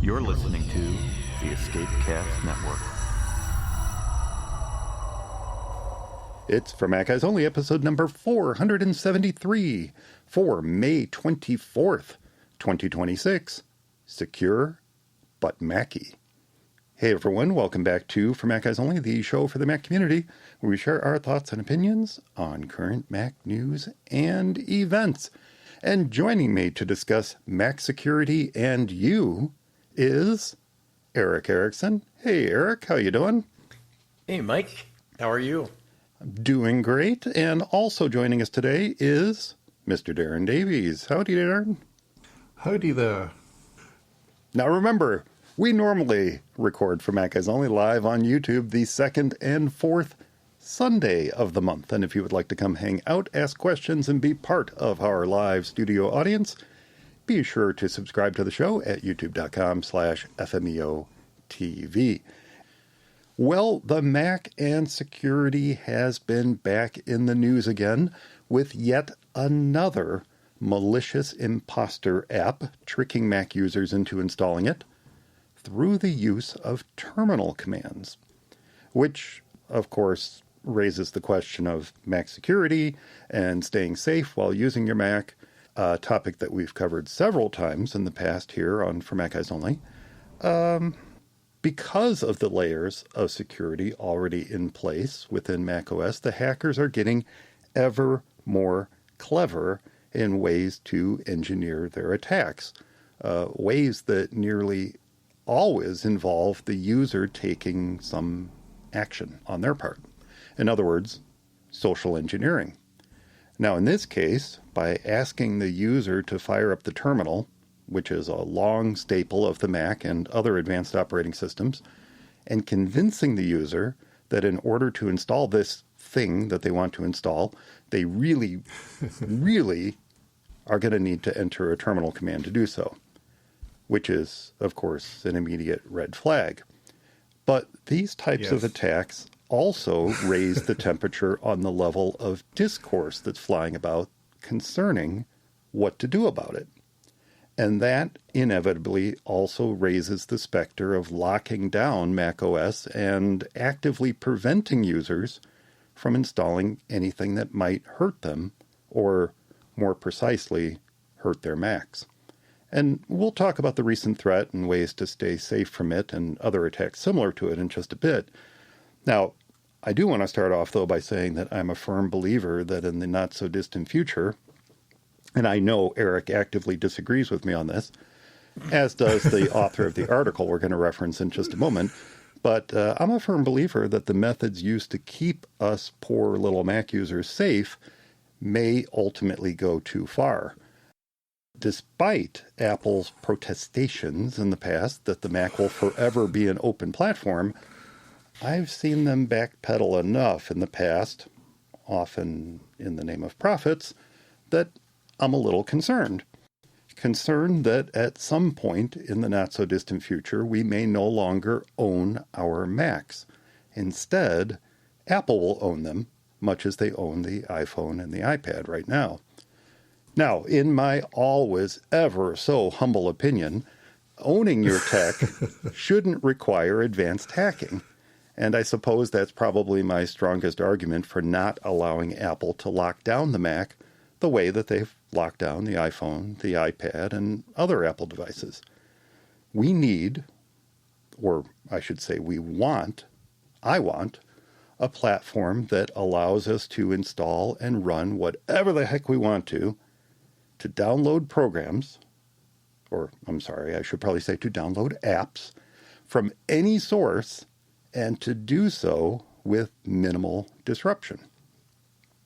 You're listening to the Escapecast Network. It's For Mac Guys Only, episode number 473 for May 24th, 2026. Secure but Macy. Hey everyone, welcome back to For Mac Guys Only, the show for the Mac community, where we share our thoughts and opinions on current Mac news and events. And joining me to discuss Mac security and you is Eric Erickson. Hey Eric, how you doing? Hey Mike, how are you? Doing great. And also joining us today is Mr. Darren Davies. Howdy, Darren. Howdy there. Now remember, we normally record For Mac Guys Only live on YouTube the second and fourth Sunday of the month. And if you would like to come hang out, ask questions, and be part of our live studio audience, be sure to subscribe to the show at youtube.com/FMEO TV. Well, the Mac and security has been back in the news again with yet another malicious imposter app tricking Mac users into installing it through the use of terminal commands, which, of course, raises the question of Mac security and staying safe while using your Mac, a topic that we've covered several times in the past here on For Mac Guys Only. Because of the layers of security already in place within macOS, the hackers are getting ever more clever in ways to engineer their attacks, ways that nearly always involve the user taking some action on their part. In other words, social engineering. Now, in this case, by asking the user to fire up the terminal, which is a long staple of the Mac and other advanced operating systems, and convincing the user that in order to install this thing that they want to install, they really, really are going to need to enter a terminal command to do so, which is, of course, an immediate red flag. But these types of attacks also raise the temperature on the level of discourse that's flying about concerning what to do about it. And that inevitably also raises the specter of locking down macOS and actively preventing users from installing anything that might hurt them, or more precisely, hurt their Macs. And we'll talk about the recent threat and ways to stay safe from it and other attacks similar to it in just a bit. Now, I do want to start off, though, by saying that I'm a firm believer that in the not-so-distant future, and I know Eric actively disagrees with me on this, as does the author of the article we're going to reference in just a moment, but I'm a firm believer that the methods used to keep us poor little Mac users safe may ultimately go too far. Despite Apple's protestations in the past that the Mac will forever be an open platform, I've seen them backpedal enough in the past, often in the name of profits, that I'm a little concerned. Concerned that at some point in the not-so-distant future, we may no longer own our Macs. Instead, Apple will own them, much as they own the iPhone and the iPad right now. Now, in my always ever so humble opinion, owning your tech shouldn't require advanced hacking. And I suppose that's probably my strongest argument for not allowing Apple to lock down the Mac the way that they've locked down the iPhone, the iPad, and other Apple devices. We need, or I should say I want, a platform that allows us to install and run whatever the heck we want to download programs, or I'm sorry, I should probably say to download apps from any source, and to do so with minimal disruption.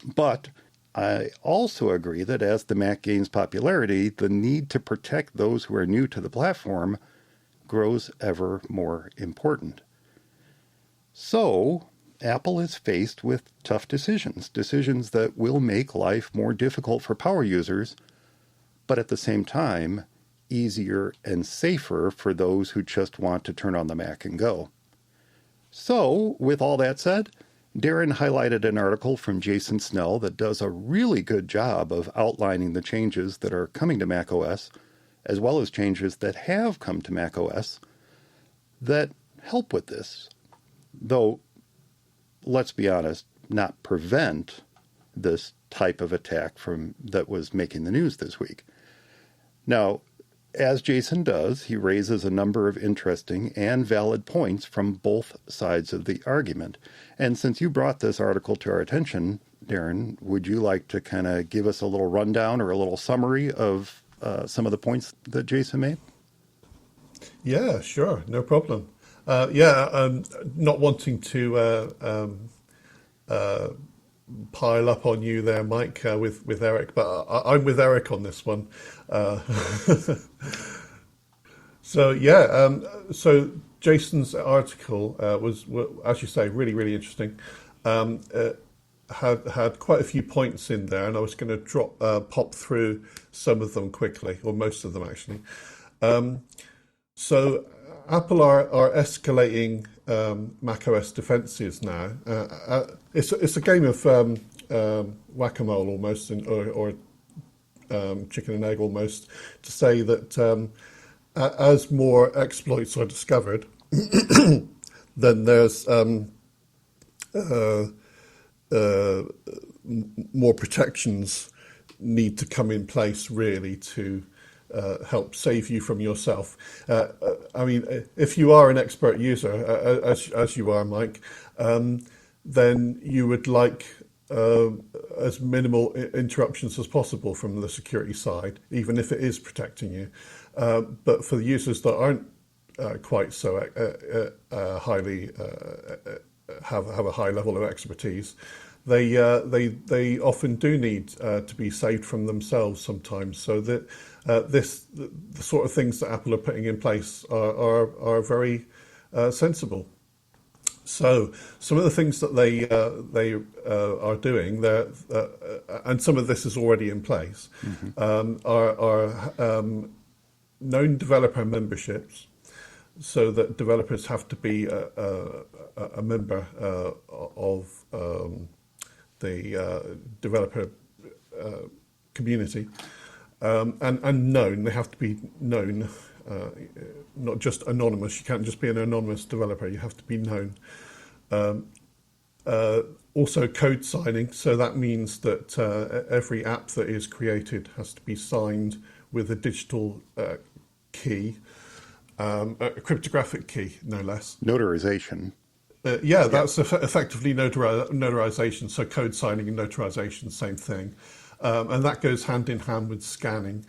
But I also agree that as the Mac gains popularity, the need to protect those who are new to the platform grows ever more important. So, Apple is faced with tough decisions that will make life more difficult for power users, but at the same time, easier and safer for those who just want to turn on the Mac and go. So, with all that said, Darren highlighted an article from Jason Snell that does a really good job of outlining the changes that are coming to macOS as well as changes that have come to macOS that help with this. Though, let's be honest, not prevent this type of attack that was making the news this week. Now, as Jason does, he raises a number of interesting and valid points from both sides of the argument. And since you brought this article to our attention, Darren, would you like to kind of give us a little rundown or a little summary of some of the points that Jason made? Yeah, sure, no problem. Not wanting to pile up on you there, Mike, with Eric, but I'm with Eric on this one. So Jason's article was, as you say, really, really interesting. Had quite a few points in there, and I was going to pop through some of them quickly, or most of them actually. So Apple are escalating macOS defenses now. It's a game of whack-a-mole almost, or chicken and egg almost, to say that as more exploits are discovered, then there's more protections need to come in place really to help save you from yourself. I mean, if you are an expert user, as you are, Mike, then you would like as minimal interruptions as possible from the security side, even if it is protecting you. But for the users that aren't quite so highly have a high level of expertise, they often do need to be saved from themselves sometimes. So that the sort of things that Apple are putting in place are very sensible. So some of the things that they are doing, and some of this is already in place, are known developer memberships, so that developers have to be a member of the developer community, and known. They have to be known, not just anonymous. You can't just be an anonymous developer. You have to be known. Also code signing, so that means that every app that is created has to be signed with a digital key, a cryptographic key, no less. Notarization. That's effectively notarization, so code signing and notarization, same thing. And that goes hand in hand with scanning.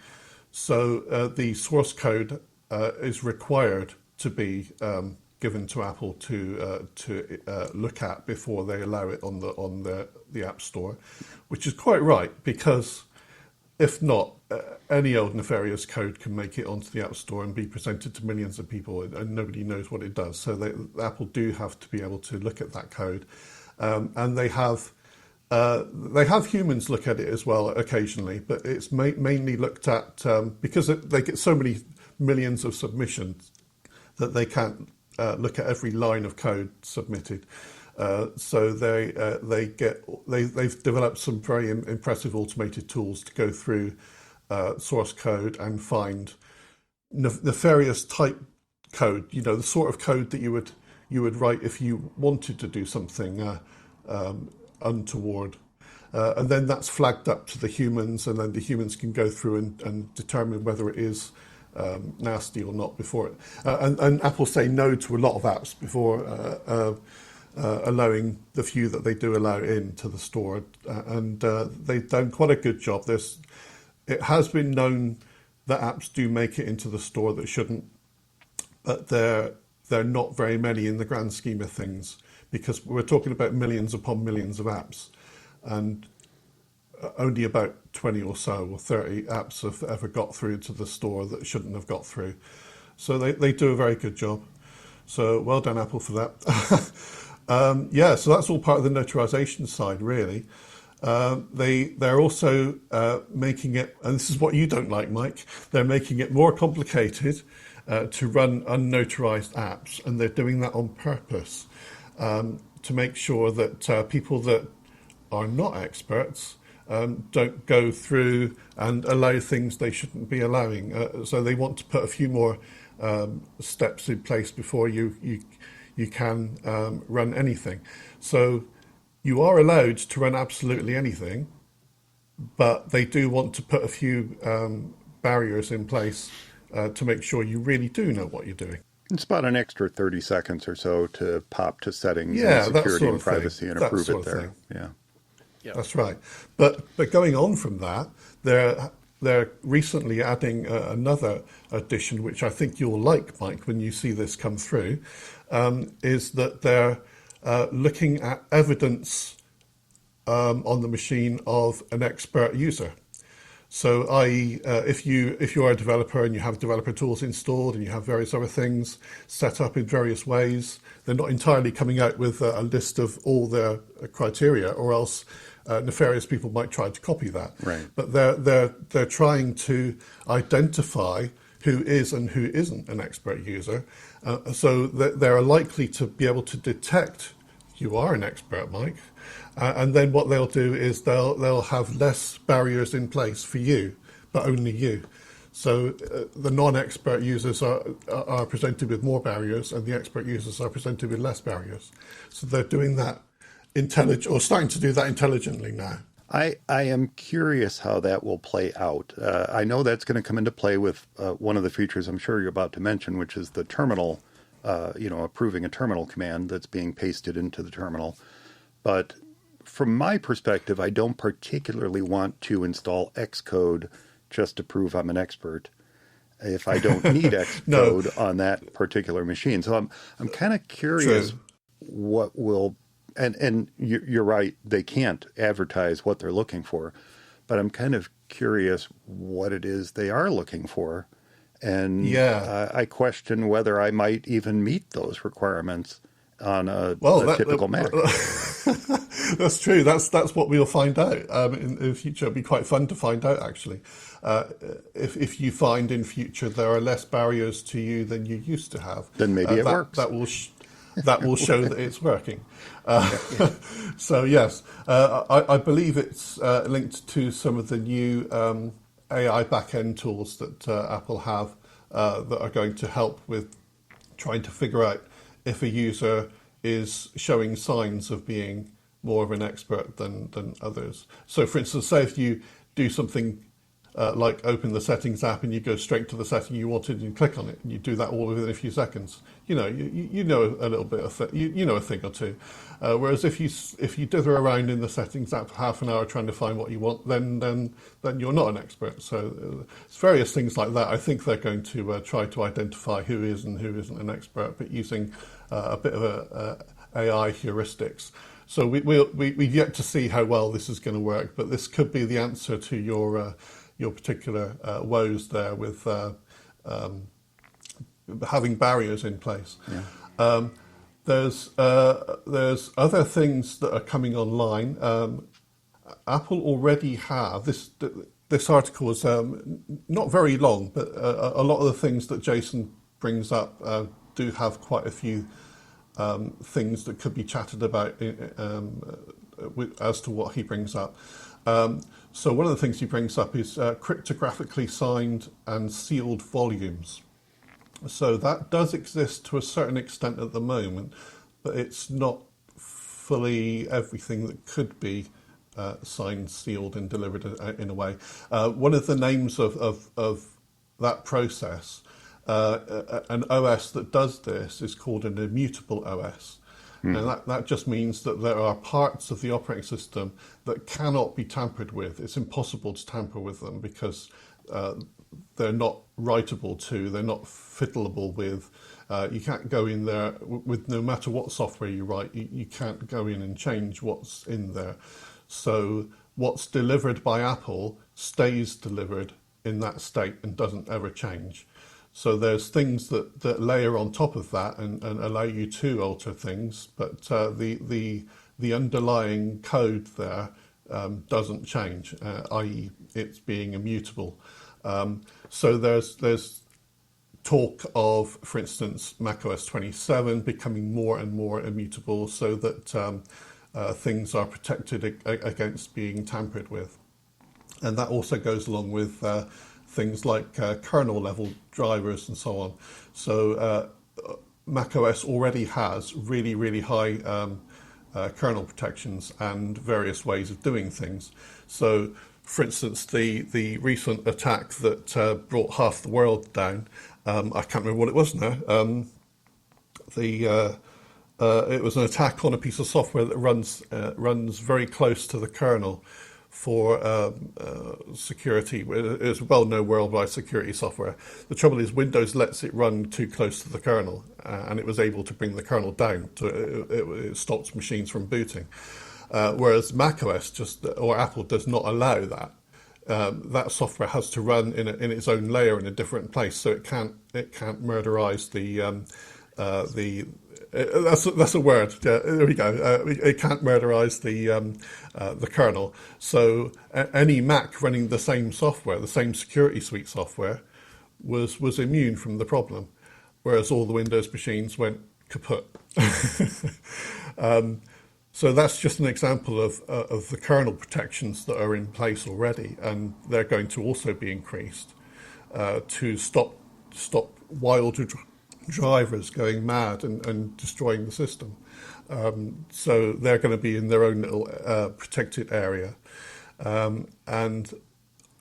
So the source code is required to be given to Apple to look at before they allow it on the App Store, which is quite right, because if not, any old nefarious code can make it onto the App Store and be presented to millions of people, and nobody knows what it does. So Apple do have to be able to look at that code, and they have humans look at it as well occasionally, but it's mainly looked at because they get so many millions of submissions that they can't look at every line of code submitted. So they've developed some very impressive automated tools to go through source code and find nefarious type code. You know, the sort of code that you would write if you wanted to do something untoward. And then that's flagged up to the humans, and then the humans can go through and determine whether it is nasty or not before it. And Apple say no to a lot of apps before allowing the few that they do allow into the store. And they've done quite a good job. It has been known that apps do make it into the store that shouldn't, but they're not very many in the grand scheme of things, because we're talking about millions upon millions of apps, and only about 20 or so or 30 apps have ever got through to the store that shouldn't have got through. So they do a very good job. So well done, Apple, for that. So that's all part of the notarization side, really. They're also making it, and this is what you don't like, Mike, they're making it more complicated to run unnotarized apps, and they're doing that on purpose to make sure that people that are not experts don't go through and allow things they shouldn't be allowing. So they want to put a few more steps in place before you can run anything. So you are allowed to run absolutely anything, but they do want to put a few barriers in place to make sure you really do know what you're doing. It's about an extra 30 seconds or so to pop to settings Yeah, and that security sort and of thing. privacy and That approve sort it of there. thing. Yeah. Yep. That's right. But going on from that, they're recently adding another addition, which I think you'll like, Mike, when you see this come through, is that they're looking at evidence on the machine of an expert user. So, i.e., if you're a developer and you have developer tools installed and you have various other things set up in various ways, they're not entirely coming out with a list of all their criteria, or else nefarious people might try to copy that. Right. But they're trying to identify who is and who isn't an expert user, so that they're likely to be able to detect you are an expert, Mike. And then what they'll do is they'll have less barriers in place for you, but only you. So the non-expert users are presented with more barriers, and the expert users are presented with less barriers. So they're doing that starting to do that intelligently now. I am curious how that will play out. I know that's going to come into play with one of the features I'm sure you're about to mention, which is the terminal, approving a terminal command that's being pasted into the terminal. But from my perspective, I don't particularly want to install Xcode just to prove I'm an expert if I don't need Xcode on that particular machine. So I'm kind of curious what will, and you're right, they can't advertise what they're looking for, but I'm kind of curious what it is they are looking for. And I question whether I might even meet those requirements on a typical Mac. That's true. That's what we'll find out in the future. It'll be quite fun to find out, actually. If you find in future there are less barriers to you than you used to have, then maybe it works. That will show that it's working. So yes, I believe it's linked to some of the new AI backend tools that Apple have that are going to help with trying to figure out if a user is showing signs of being more of an expert than others. So for instance, say if you do something like open the settings app and you go straight to the setting you wanted and you click on it and you do that all within a few seconds, you know a little bit of you know a thing or two. Whereas if you dither around in the settings app for half an hour trying to find what you want, then you're not an expert. So it's various things like that. I think they're going to try to identify who is and who isn't an expert, but using a bit of AI heuristics. So we've yet to see how well this is going to work, but this could be the answer to your particular woes there with having barriers in place. Yeah. There's other things that are coming online. Apple already have this article is not very long, but a lot of the things that Jason brings up do have quite a few things that could be chatted about as to what he brings up. So one of the things he brings up is cryptographically signed and sealed volumes. So that does exist to a certain extent at the moment, but it's not fully everything that could be signed, sealed, and delivered in a way. One of the names of that process, an OS that does this, is called an immutable OS. And that just means that there are parts of the operating system that cannot be tampered with. It's impossible to tamper with them because they're not writable to, they're not fiddleable with. You can't go in there with no matter what software you write, you can't go in and change what's in there. So what's delivered by Apple stays delivered in that state and doesn't ever change. So there's things that layer on top of that and allow you to alter things, but the underlying code there doesn't change, i.e. it's being immutable. So there's talk of, for instance, macOS 27 becoming more and more immutable, so that things are protected against being tampered with. And that also goes along with things like kernel level drivers and so on. So macOS already has really, really high kernel protections and various ways of doing things. So, for instance, the recent attack that brought half the world down, I can't remember what it was now. It was an attack on a piece of software that runs very close to the kernel for security. It's well-known worldwide security software. The trouble is Windows lets it run too close to the kernel, and it was able to bring the kernel down. So it stops machines from booting. Whereas macOS or Apple does not allow that. That software has to run in its own layer in a different place, so it can't murderize that's a word. Yeah, there we go. It can't murderize the kernel. So any Mac running the same software, the same security suite software, was immune from the problem, whereas all the Windows machines went kaput. So that's just an example of the kernel protections that are in place already, and they're going to also be increased to stop wild drivers going mad and destroying the system. So they're going to be in their own little protected area. And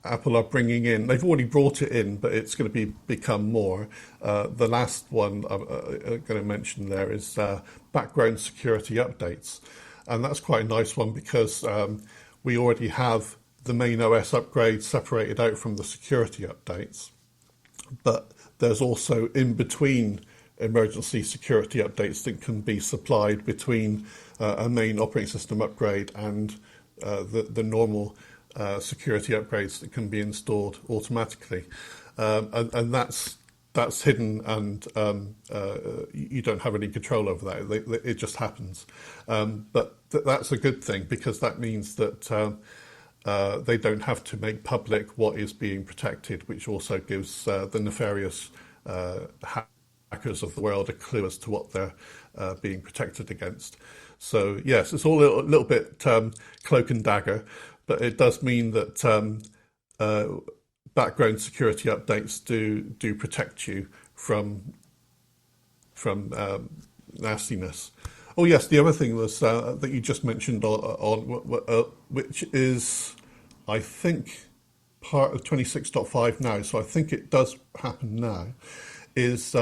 Apple are bringing in, they've already brought it in, but it's going to become more. The last one I'm going to mention there is background security updates. And that's quite a nice one because we already have the main OS upgrades separated out from the security updates. But there's also in between emergency security updates that can be supplied between a main operating system upgrade and the normal security upgrades that can be installed automatically. And that's hidden, and you don't have any control over that. It just happens. But that's a good thing because that means that they don't have to make public what is being protected, which also gives the nefarious hackers of the world a clue as to what they're being protected against. So yes, it's all a little bit cloak and dagger, but it does mean that background security updates do protect you from nastiness. Oh yes, the other thing was that you just mentioned on which is, I think, part of 26.5 now, so I think it does happen now, is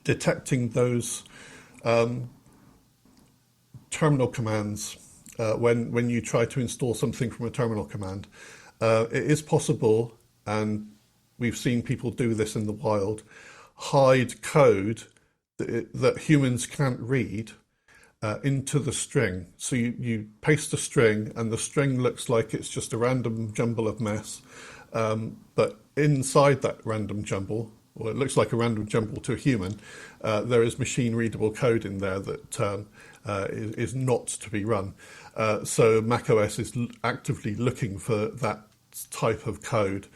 detecting those terminal commands when you try to install something from a terminal command. It is possible, and we've seen people do this in the wild, hide code that humans can't read into the string. So you paste a string, and the string looks like it's just a random jumble of mess. But inside that random jumble, or it looks like a random jumble to a human, there is machine-readable code in there that is not to be run. So macOS is actively looking for that type of code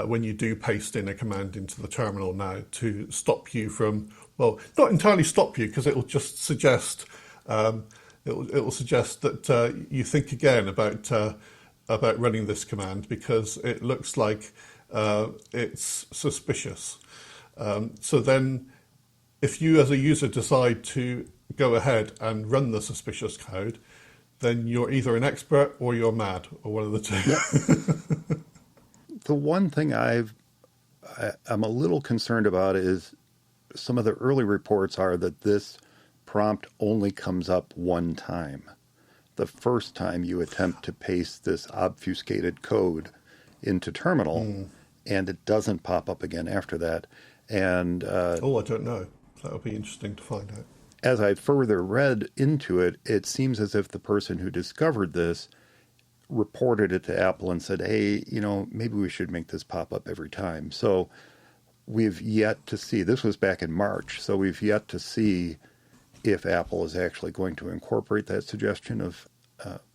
when you do paste in a command into the terminal now to stop you from, well, not entirely stop you, because it will just suggest it will suggest that you think again about running this command because it looks like it's suspicious. So then, if you as a user decide to go ahead and run the suspicious code, then you're either an expert or you're mad, or one of the two. The one thing I'm a little concerned about is some of the early reports are that this prompt only comes up one time. The first time you attempt to paste this obfuscated code into terminal, and it doesn't pop up again after that. And I don't know. That would be interesting to find out. As I further read into it, it seems as if the person who discovered this reported it to Apple and said, hey, maybe we should make this pop up every time. So we've yet to see, this was back in March, so we've yet to see if Apple is actually going to incorporate that suggestion of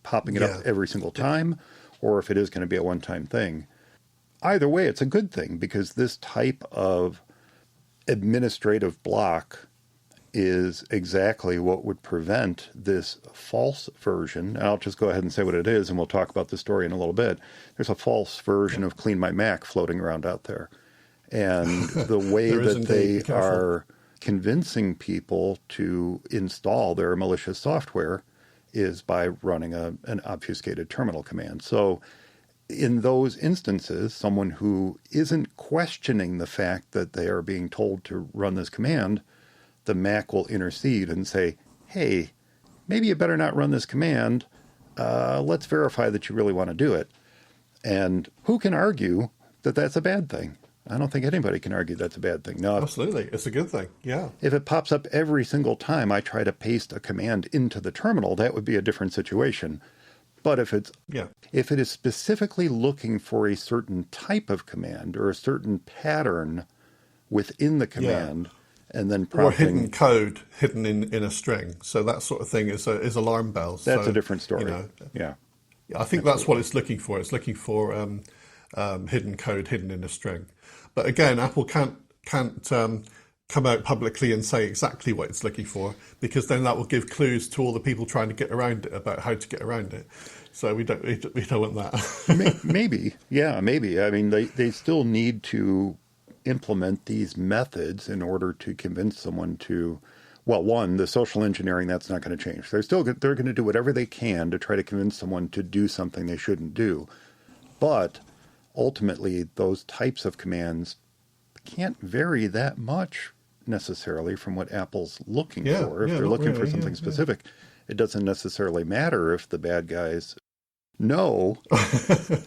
popping it up every single time, or if it is going to be a one-time thing. Either way, it's a good thing, because this type of administrative block is exactly what would prevent this false version. I'll just go ahead and say what it is, and we'll talk about the story in a little bit. There's a false version of Clean My Mac floating around out there. And the way that they are convincing people to install their malicious software is by running an obfuscated terminal command. So in those instances, someone who isn't questioning the fact that they are being told to run this command, the Mac will intercede and say, hey, maybe you better not run this command. Let's verify that you really want to do it. And who can argue that that's a bad thing? I don't think anybody can argue that's a bad thing. No, absolutely. It's a good thing. Yeah. If it pops up every single time I try to paste a command into the terminal, that would be a different situation. But if it is specifically looking for a certain type of command or a certain pattern within the command, and then prompting, or hidden code hidden in a string, so that sort of thing is alarm bells. That's a different story. Yeah, I think that's what it's looking for. It's looking for hidden code hidden in a string. But again, Apple can't come out publicly and say exactly what it's looking for, because then that will give clues to all the people trying to get around it about how to get around it. So we don't want that. Maybe. I mean, they still need to implement these methods in order to convince someone to, well, one, the social engineering, that's not going to change. They're going to do whatever they can to try to convince someone to do something they shouldn't do. But ultimately, those types of commands can't vary that much necessarily from what Apple's looking for. If they're looking for something specific, it doesn't necessarily matter if the bad guys know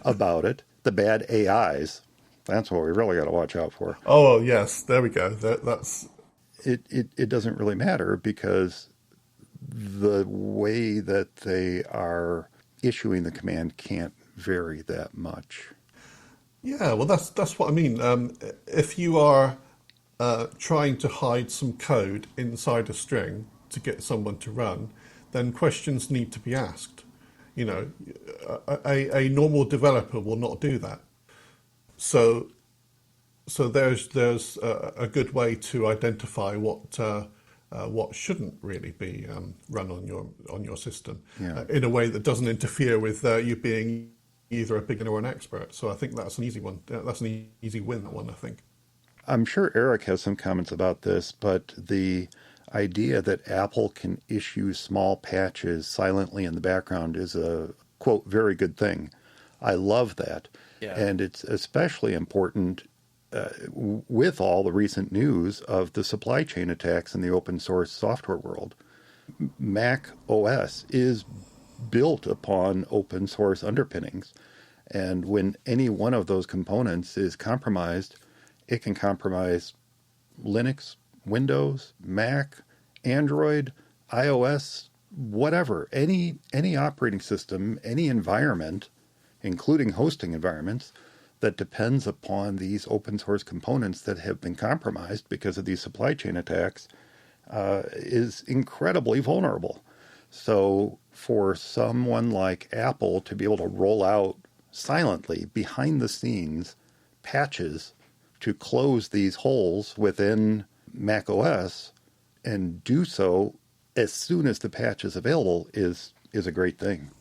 about it. The bad AIs, that's what we really got to watch out for. Oh, yes, there we go. That's it doesn't really matter, because the way that they are issuing the command can't vary that much. Yeah, well, that's what I mean. If you are trying to hide some code inside a string to get someone to run, then questions need to be asked. You know, a normal developer will not do that. So there's a good way to identify what shouldn't really be run on your system in a way that doesn't interfere with you being either a beginner or an expert. So I think that's an easy one. That's an easy win, that one, I think. I'm sure Eric has some comments about this, but the idea that Apple can issue small patches silently in the background is a, quote, very good thing. I love that. Yeah. And it's especially important with all the recent news of the supply chain attacks in the open source software world. Mac OS is built upon open source underpinnings. And when any one of those components is compromised, it can compromise Linux, Windows, Mac, Android, iOS, whatever. Any operating system, any environment, including hosting environments, that depends upon these open source components that have been compromised because of these supply chain attacks is incredibly vulnerable. So for someone like Apple to be able to roll out silently, behind the scenes, patches to close these holes within Mac OS and do so as soon as the patch is available is a great thing.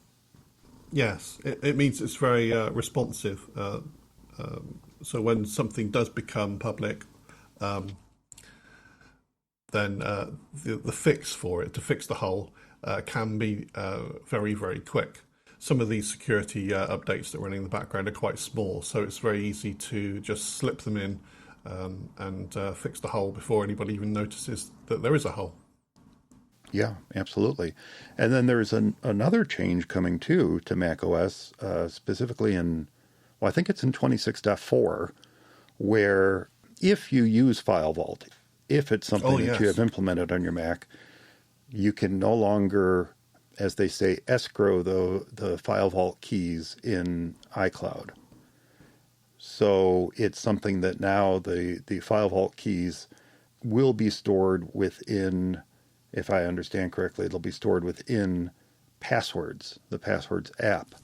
Yes, it means it's very responsive. So when something does become public, then the fix for it, to fix the hole, can be very, very quick. Some of these security updates that are running in the background are quite small, so it's very easy to just slip them in and fix the hole before anybody even notices that there is a hole. Yeah, absolutely. And then there's another change coming too to macOS, specifically in, well, I think it's in 26.4, where if you use File Vault, if it's something that you have implemented on your Mac, you can no longer, as they say, escrow the File Vault keys in iCloud. So it's something that now the File Vault keys will be stored within, if I understand correctly, it'll be stored within Passwords, the Passwords app,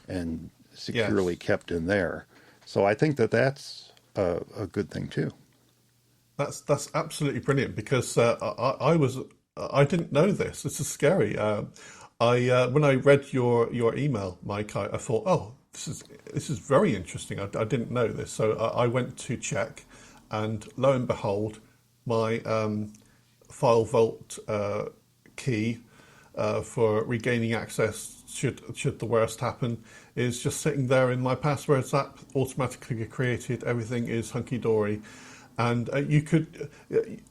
and securely kept in there. So I think that that's a good thing too. That's absolutely brilliant because I didn't know this. This is scary. When I read your email, Mike, I thought, oh, this is very interesting. I didn't know this, so I went to check, and lo and behold, my file vault key for regaining access should the worst happen is just sitting there in my passwords app, automatically created. Everything is hunky dory. And you could,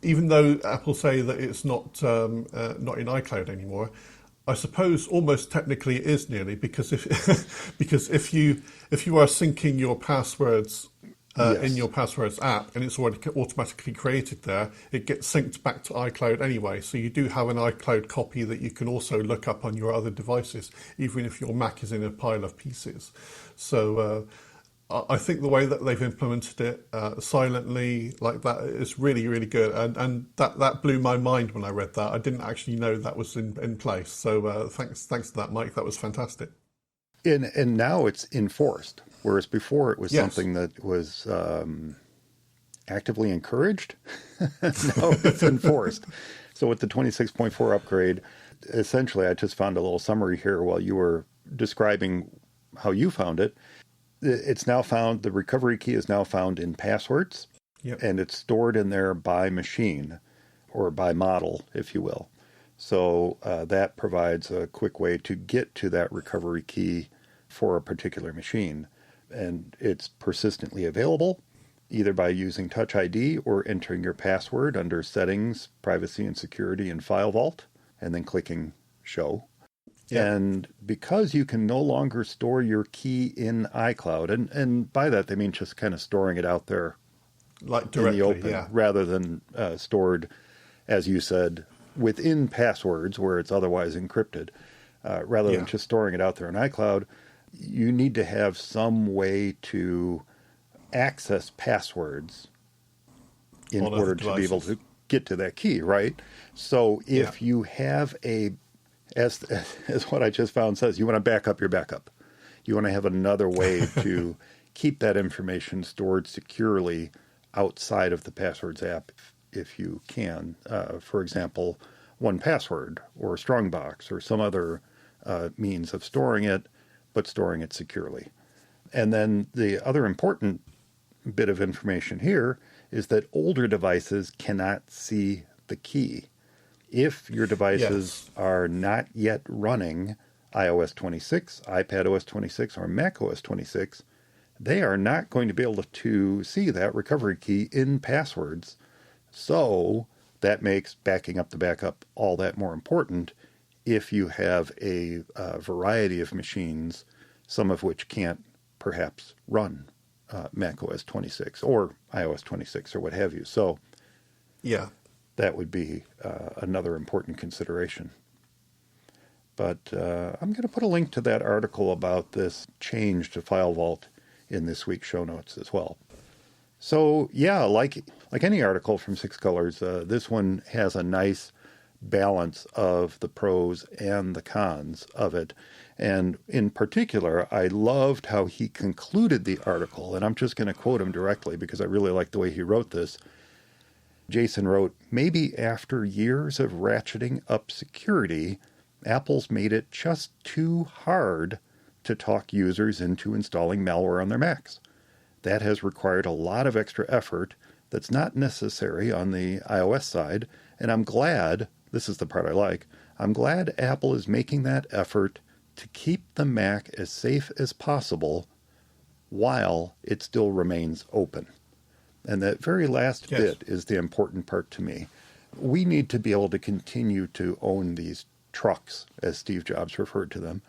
even though Apple say that it's not in iCloud anymore, I suppose almost technically it is nearly, because if because if you are syncing your passwords in your passwords app and it's already automatically created there, it gets synced back to iCloud anyway. So you do have an iCloud copy that you can also look up on your other devices, even if your Mac is in a pile of pieces. So. I think the way that they've implemented it silently like that is really, really good. And that blew my mind when I read that. I didn't actually know that was in place. So thanks to that, Mike. That was fantastic. And now it's enforced, whereas before it was something that was actively encouraged. Now it's enforced. So with the 26.4 upgrade, essentially I just found a little summary here while you were describing how you found it. It's now found, the recovery key is now found in passwords, and it's stored in there by machine or by model, if you will. So that provides a quick way to get to that recovery key for a particular machine. And it's persistently available either by using Touch ID or entering your password under Settings, Privacy and Security in File Vault, and then clicking Show. And because you can no longer store your key in iCloud, and by that they mean just kind of storing it out there like directly, in the open, rather than stored, as you said, within passwords where it's otherwise encrypted, rather than just storing it out there in iCloud, you need to have some way to access passwords in order to be able to get to that key, right? So if you have as what I just found says, you want to back up your backup. You want to have another way to keep that information stored securely outside of the Passwords app if you can. For example, 1Password or Strongbox or some other means of storing it, but storing it securely. And then the other important bit of information here is that older devices cannot see the key. If your devices are not yet running iOS 26, iPadOS 26, or macOS 26, they are not going to be able to see that recovery key in passwords. So that makes backing up the backup all that more important if you have a variety of machines, some of which can't perhaps run macOS 26 or iOS 26 or what have you. So that would be another important consideration. But I'm going to put a link to that article about this change to File Vault in this week's show notes as well. So like any article from Six Colors, this one has a nice balance of the pros and the cons of it. And in particular, I loved how he concluded the article, and I'm just going to quote him directly because I really like the way he wrote this. Jason wrote, "Maybe after years of ratcheting up security, Apple's made it just too hard to talk users into installing malware on their Macs. That has required a lot of extra effort that's not necessary on the iOS side, and I'm glad, this is the part I like, I'm glad Apple is making that effort to keep the Mac as safe as possible while it still remains open." And that very last bit is the important part to me. We need to be able to continue to own these trucks, as Steve Jobs referred to them,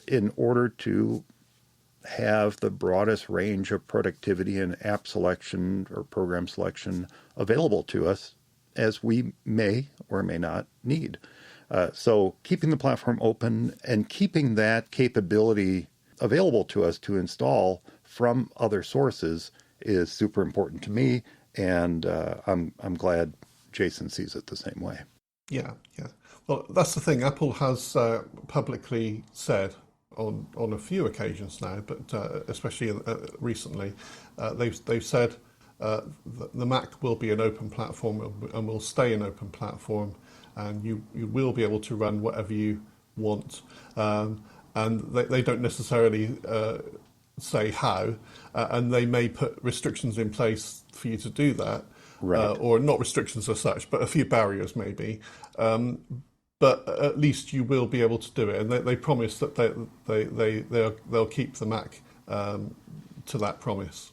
in order to have the broadest range of productivity and app selection or program selection available to us as we may or may not need. So keeping the platform open and keeping that capability available to us to install from other sources is super important to me, and I'm glad Jason sees it the same way. Yeah. Well, that's the thing. Apple has publicly said on a few occasions now, but especially recently, they've said the Mac will be an open platform and will stay an open platform, and you will be able to run whatever you want. And they don't necessarily say how, and they may put restrictions in place for you to do that, Right. or not restrictions as such, but a few barriers maybe. But at least you will be able to do it, and they promise that they'll keep the Mac to that promise.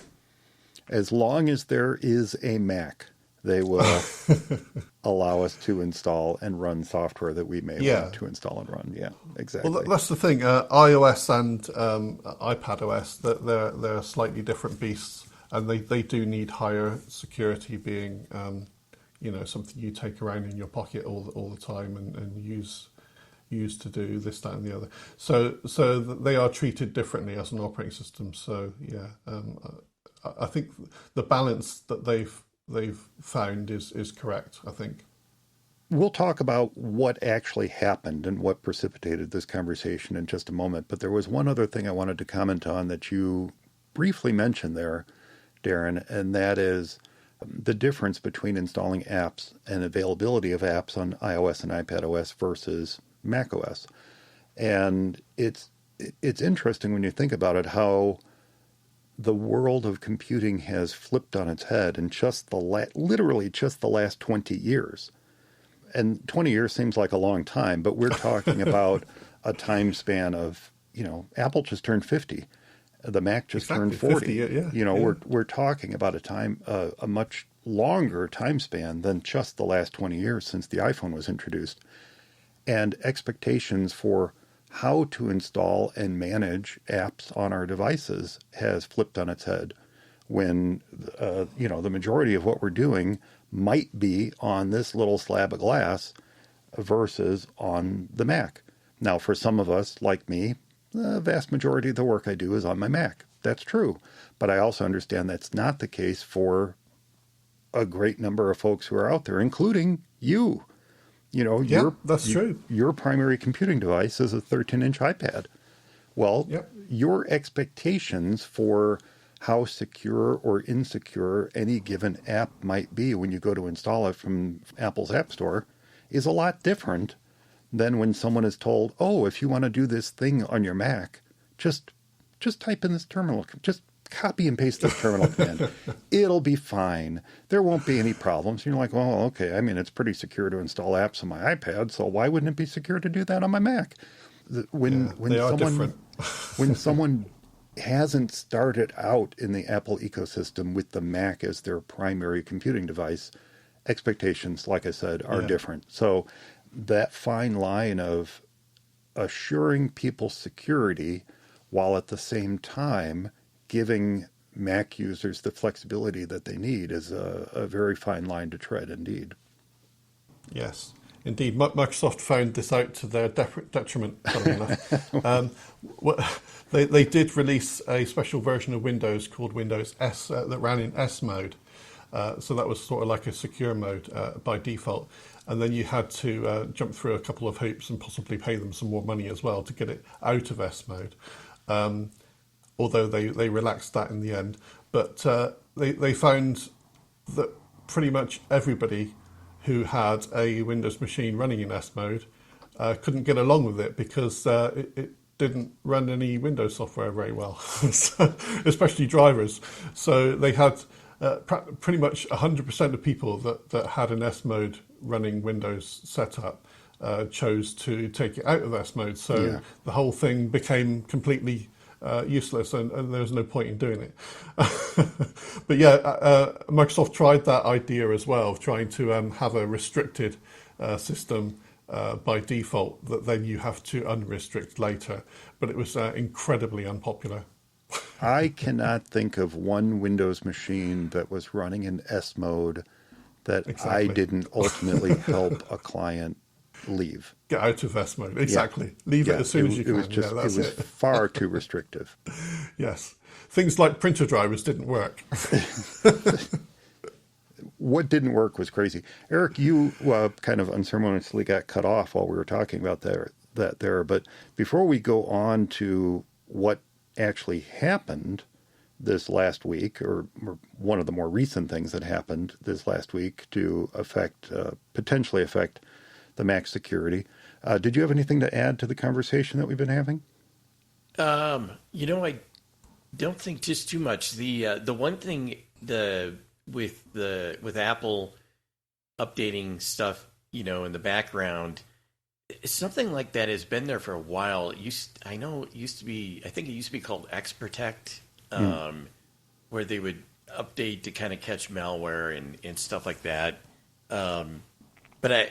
As long as there is a Mac, they will allow us to install and run software that we may want to install and run. Yeah, exactly. Well, that's the thing. iOS and iPadOS, they're slightly different beasts, and they do need higher security, being something you take around in your pocket all the time and use to do this, that, and the other. So they are treated differently as an operating system. So I think the balance that they've found is correct, I think. We'll talk about what actually happened and what precipitated this conversation in just a moment. But there was one other thing I wanted to comment on that you briefly mentioned there, Darren, and that is the difference between installing apps and availability of apps on iOS and iPadOS versus macOS. And it's interesting when you think about it, how the world of computing has flipped on its head in just literally just the last 20 years. And 20 years seems like a long time, but we're talking about a time span of, Apple just turned 50. The Mac just turned 40. 50, We're talking about a much longer time span than just the last 20 years since the iPhone was introduced. And expectations for how to install and manage apps on our devices has flipped on its head, when the majority of what we're doing might be on this little slab of glass versus on the Mac. Now, for some of us, like me, the vast majority of the work I do is on my Mac. That's true. But I also understand that's not the case for a great number of folks who are out there, including you. That's true. Your primary computing device is a 13-inch iPad. Well, your expectations for how secure or insecure any given app might be when you go to install it from Apple's App Store is a lot different than when someone is told, oh, if you want to do this thing on your Mac, just type in this terminal, just copy and paste this terminal command. It'll be fine. There won't be any problems. And you're like, well, okay, I mean, it's pretty secure to install apps on my iPad, so why wouldn't it be secure to do that on my Mac? When someone hasn't started out in the Apple ecosystem with the Mac as their primary computing device, expectations, like I said, are different. So that fine line of assuring people security while at the same time giving Mac users the flexibility that they need is a very fine line to tread indeed. Yes, indeed. Microsoft found this out to their detriment, funnily enough. They did release a special version of Windows called Windows S that ran in S mode. So that was sort of like a secure mode by default. And then you had to jump through a couple of hoops and possibly pay them some more money as well to get it out of S mode. Although they relaxed that in the end. But they found that pretty much everybody who had a Windows machine running in S mode couldn't get along with it because it didn't run any Windows software very well, especially drivers. So they had pretty much 100% of people that had an S mode running Windows setup chose to take it out of S mode. So the whole thing became completely useless, and there was no point in doing it. But Microsoft tried that idea as well, of trying to have a restricted system by default that then you have to unrestrict later. But it was incredibly unpopular. I cannot think of one Windows machine that was running in S mode that I didn't ultimately help a client leave. Get out of S mode. Exactly. Leave it as soon as you can. It was far too restrictive. Yes. Things like printer drivers didn't work. What didn't work was crazy. Eric, you kind of unceremoniously got cut off while we were talking about that. But before we go on to what actually happened this last week, or one of the more recent things that happened this last week to potentially affect the Mac security. Did you have anything to add to the conversation that we've been having? I don't think just too much. The one thing with Apple updating stuff, in the background, something like that has been there for a while. I think it used to be called XProtect, where they would update to kind of catch malware and stuff like that. But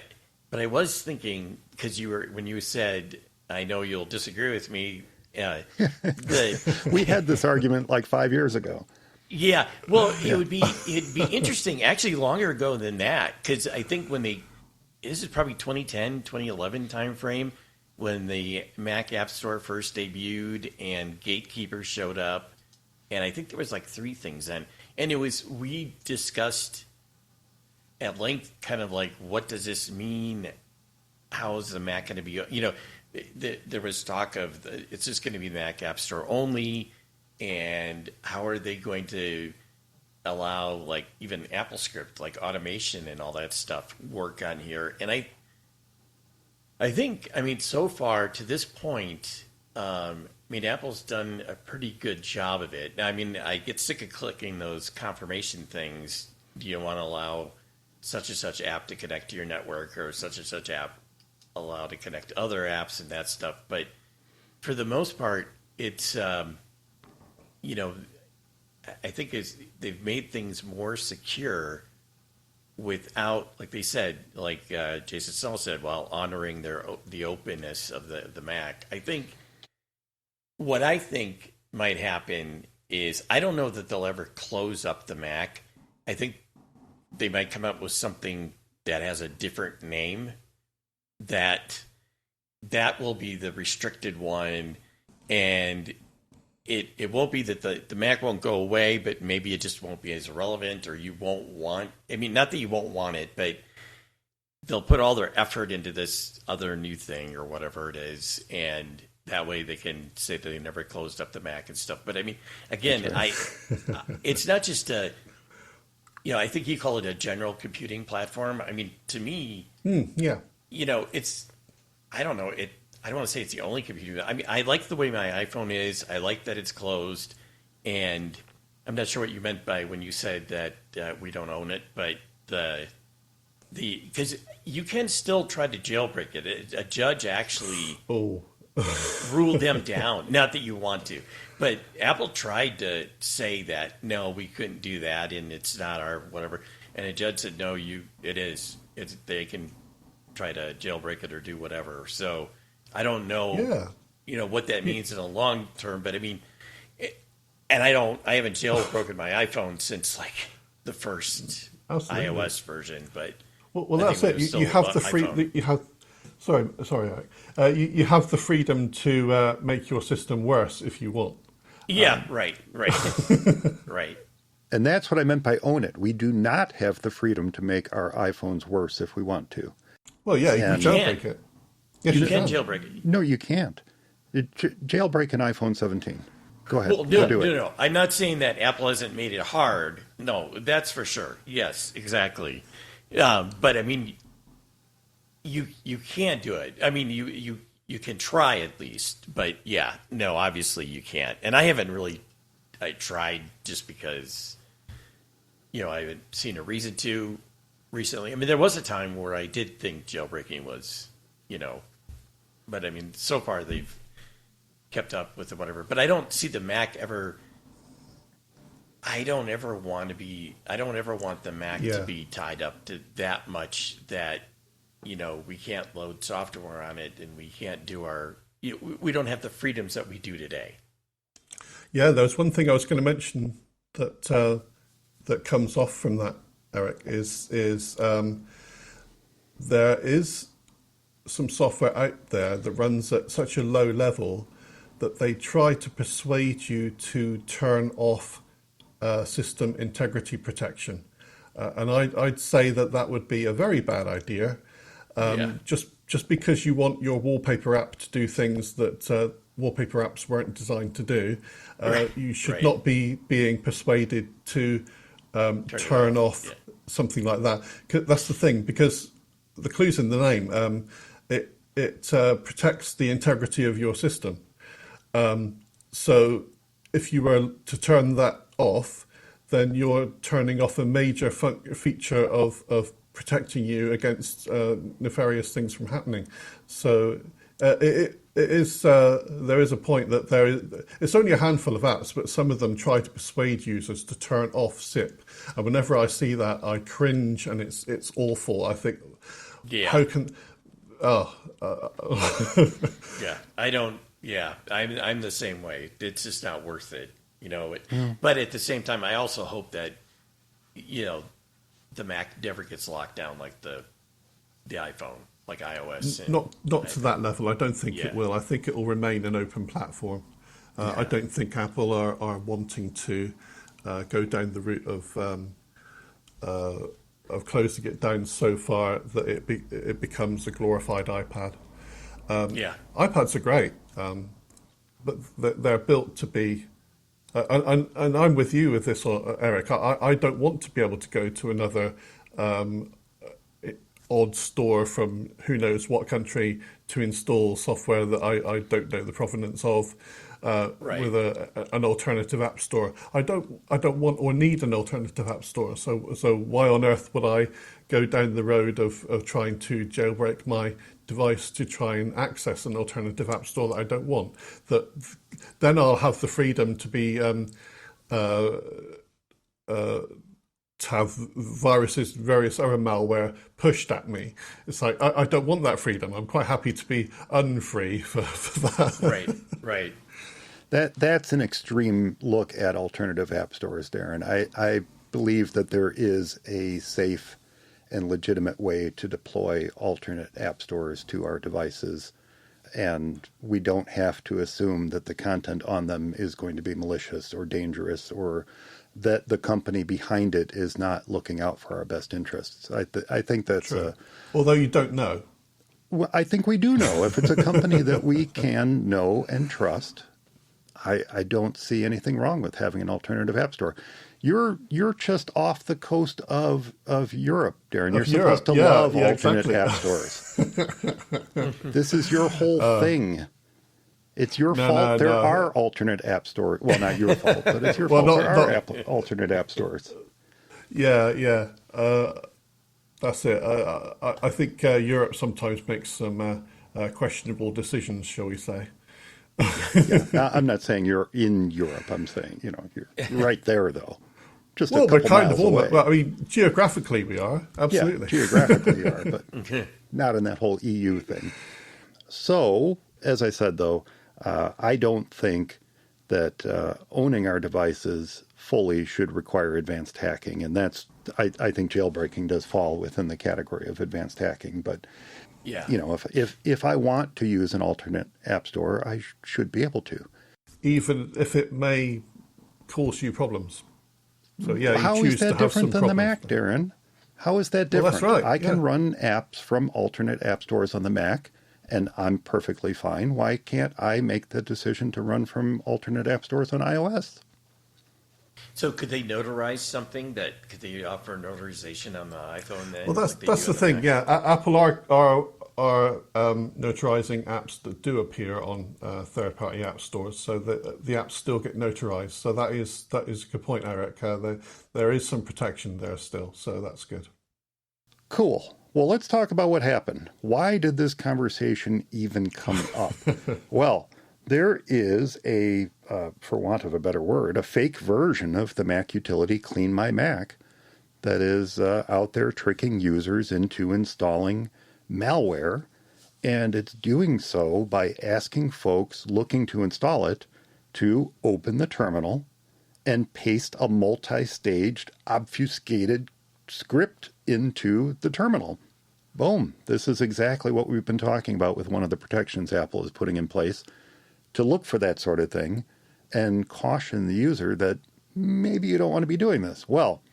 I was thinking, because when you said, I know you'll disagree with me. We had this argument like 5 years ago. Yeah, well, it'd be interesting, actually longer ago than that, because I think this is probably 2010, 2011 timeframe, when the Mac App Store first debuted and gatekeepers showed up, and I think there was like 3 things then, and we discussed at length kind of like, what does this mean? How is the Mac going to be, there was talk of it's just going to be Mac App Store only, and how are they going to allow like even AppleScript, like automation and all that stuff work on here? And I think, so far to this point, Apple's done a pretty good job of it. I get sick of clicking those confirmation things. Do you want to allow such and such app to connect to your network, or such and such app allowed to connect to other apps and that stuff? But for the most part, it's, I think they've made things more secure without, like they said, like Jason Snell said, while honoring the openness of the Mac. What I think might happen is, I don't know that they'll ever close up the Mac. I think they might come up with something that has a different name, that will be the restricted one, and it won't be that the Mac won't go away, but maybe it just won't be as relevant, or you won't want, not that you won't want it, but they'll put all their effort into this other new thing or whatever it is, and that way they can say that they never closed up the Mac and stuff. But again, right. It's not just I think you call it a general computing platform. To me, yeah. It's, I don't know, I don't want to say it's the only computer. I like the way my iPhone is. I like that it's closed, and I'm not sure what you meant by when you said that we don't own it, but because you can still try to jailbreak it. A judge actually ruled them down. Not that you want to, but Apple tried to say that no, we couldn't do that, and it's not our whatever. And a judge said no, it is. They can try to jailbreak it or do whatever. So I don't know, what that means in the long term, but and I haven't jailbroken my iPhone since like the first iOS version, but well, that's it. You have the free. You have. Sorry, Eric. You have the freedom to make your system worse if you want. Yeah, right, right. And that's what I meant by own it. We do not have the freedom to make our iPhones worse if we want to. Well, yeah, you can jailbreak it. Yes, you can jailbreak it. No, you can't. Jailbreak an iPhone 17. Go ahead. Well, no. I'm not saying that Apple hasn't made it hard. No, that's for sure. Yes, exactly. But you can't do it. You can try at least, but yeah, no, obviously you can't. And I tried just because, I haven't seen a reason to recently. There was a time where I did think jailbreaking was, but so far they've kept up with whatever. But I don't see the Mac ever. I don't ever want the Mac to be tied up to that much that, we can't load software on it, and we can't do we don't have the freedoms that we do today. Yeah, there's one thing I was going to mention that comes off from that, Eric, is there is some software out there that runs at such a low level that they try to persuade you to turn off system integrity protection. And I'd say that would be a very bad idea. Just because you want your wallpaper app to do things that wallpaper apps weren't designed to do. You should Right. not be being persuaded to turn off something like that. 'Cause that's the thing, because the clue's in the name. It protects the integrity of your system. So if you were to turn that off, then you're turning off a major feature of protecting you against nefarious things from happening. So it is there is a point that it's only a handful of apps, but some of them try to persuade users to turn off zip. And whenever I see that, I cringe, and it's awful. I think, how can Yeah, I don't. Yeah, I'm the same way. It's just not worth it, But at the same time, I also hope that, the Mac never gets locked down like the iPhone, like iOS. Not to that level. I don't think it will. I think it will remain an open platform. I don't think Apple are wanting to go down the route of closing it down so far that it becomes a glorified iPad. iPads are great, but they're built to be. And I'm with you with this, Eric. I don't want to be able to go to another odd store from who knows what country to install software that I don't know the provenance of with an alternative app store. I don't want or need an alternative app store. So why on earth would I go down the road of trying to jailbreak my device to try and access an alternative app store that I don't want? Then I'll have the freedom to be to have viruses, various other malware pushed at me. It's like, I don't want that freedom. I'm quite happy to be unfree for that. Right. That's an extreme look at alternative app stores, Darren. I believe that there is a safe and legitimate way to deploy alternate app stores to our devices, and we don't have to assume that the content on them is going to be malicious or dangerous, or that the company behind it is not looking out for our best interests. I think that's true. Although you don't know. Well, I think we do know. If it's a company that we can know and trust, I don't see anything wrong with having an alternative app store. You're just off the coast of Europe, Darren. You're supposed to love alternate app stores. This is your whole thing. It's your fault there are alternate app stores. Well, not your fault, but it's your fault there are alternate app stores. Yeah. That's it. I think Europe sometimes makes some questionable decisions, shall we say. I'm not saying you're in Europe. I'm saying, you're right there, though. Just well, a couple we're kind miles of away. Well, I mean, geographically we are, absolutely. Yeah, geographically we are, but not in that whole EU thing. So, as I said, though, I don't think that owning our devices fully should require advanced hacking, and I think jailbreaking does fall within the category of advanced hacking. But if I want to use an alternate app store, I should be able to, even if it may cause you problems. So how is that different than the Mac, Darren? How is that different? Well, that's right. I can run apps from alternate app stores on the Mac, and I'm perfectly fine. Why can't I make the decision to run from alternate app stores on iOS? So could they notarize something? Could they offer notarization on the iPhone then? Well, that's the thing. Yeah, Apple are notarizing apps that do appear on third-party app stores, so that the apps still get notarized. So that is a good point, Eric. There is some protection there still, so that's good. Cool. Well, let's talk about what happened. Why did this conversation even come up? Well, there is for want of a better word, a fake version of the Mac utility Clean My Mac that is out there tricking users into installing malware, and it's doing so by asking folks looking to install it to open the terminal and paste a multi-staged obfuscated script into the terminal. Boom. This is exactly what we've been talking about with one of the protections Apple is putting in place to look for that sort of thing and caution the user that maybe you don't want to be doing this. Well,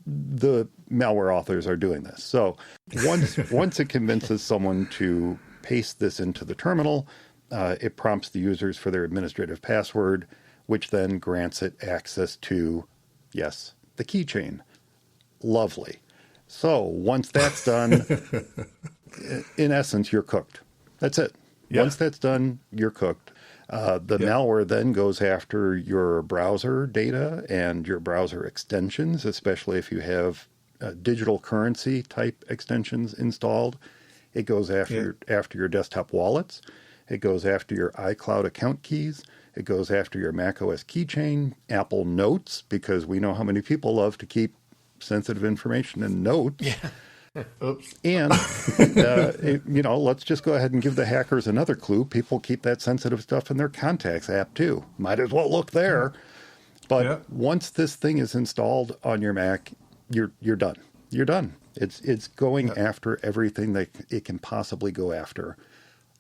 the malware authors are doing this. So once it convinces someone to paste this into the terminal, It prompts the users for their administrative password, which then grants it access to, yes, the keychain. Lovely. So once that's done, in essence, you're cooked. That's it. Yeah. Once that's done, you're cooked. The malware then goes after your browser data and your browser extensions, especially if you have digital currency type extensions installed. It goes after your desktop wallets. It goes after your iCloud account keys. It goes after your macOS keychain, Apple Notes, because we know how many people love to keep sensitive information in notes. Yeah. Oops. And, let's just go ahead and give the hackers another clue. People keep that sensitive stuff in their contacts app too. Might as well look there. But once this thing is installed on your Mac, you're done. You're done. It's going after everything that it can possibly go after,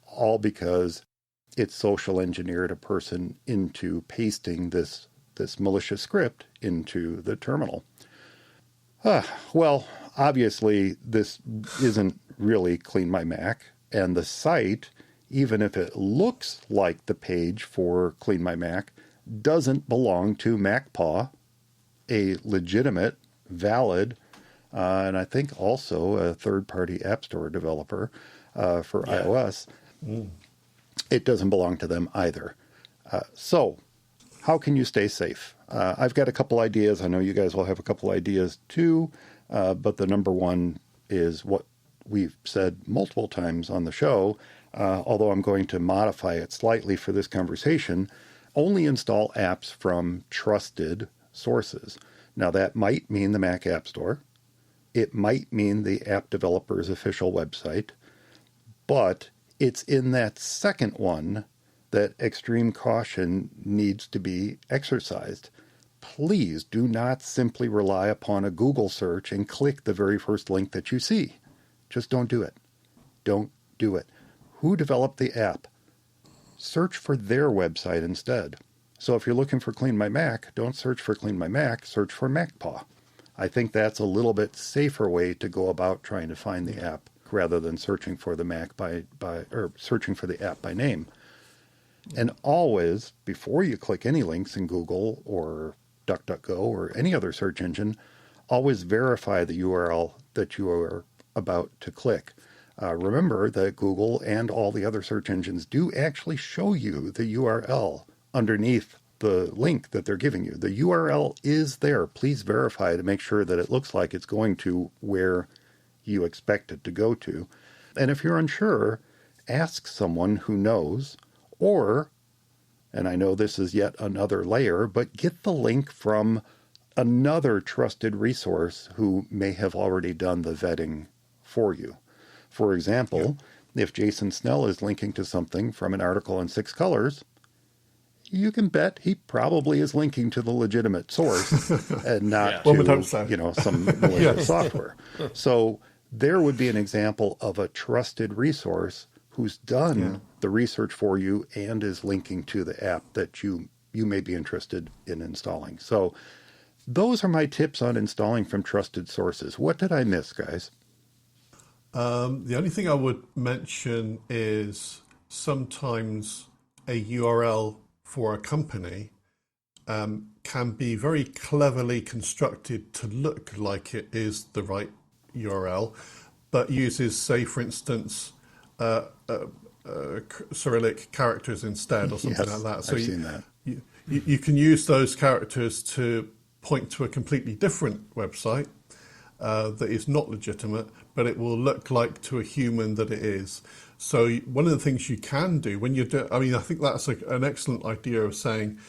all because it's social engineered a person into pasting this malicious script into the terminal. Well, obviously, this isn't really Clean My Mac, and the site, even if it looks like the page for Clean My Mac, doesn't belong to MacPaw, a legitimate, valid, and I think also a third-party App Store developer for iOS. It doesn't belong to them either. So, how can you stay safe? I've got a couple ideas. I know you guys will have a couple ideas too, but the number one is what we've said multiple times on the show, although I'm going to modify it slightly for this conversation. Only install apps from trusted sources. Now, that might mean the Mac App Store. It might mean the app developer's official website. But it's in that second one that extreme caution needs to be exercised. Please do not simply rely upon a Google search and click the very first link that you see. Just don't do it. Don't do it. Who developed the app? Search for their website instead. So if you're looking for Clean My Mac, don't search for Clean My Mac, search for MacPaw. I think that's a little bit safer way to go about trying to find the app rather than searching for the Mac or searching for the app by name. And always, before you click any links in Google or DuckDuckGo or any other search engine, always verify the URL that you are about to click. Remember that Google and all the other search engines do actually show you the URL underneath the link that they're giving you. The URL is there. Please verify to make sure that it looks like it's going to where you expect it to go to. And if you're unsure, ask someone who knows, or, and I know this is yet another layer, but get the link from another trusted resource who may have already done the vetting for you. For example, if Jason Snell is linking to something from an article in 6 Colors, you can bet he probably is linking to the legitimate source and not to, some malicious software. So there would be an example of a trusted resource who's done the research for you and is linking to the app that you may be interested in installing. So those are my tips on installing from trusted sources. What did I miss, guys? The only thing I would mention is sometimes a URL for a company can be very cleverly constructed to look like it is the right URL, but uses, say, for instance, Cyrillic characters instead or something like that. So I've seen that. You can use those characters to point to a completely different website that is not legitimate, but it will look like to a human that it is. So one of the things you can do when you do, I think that's an excellent idea of saying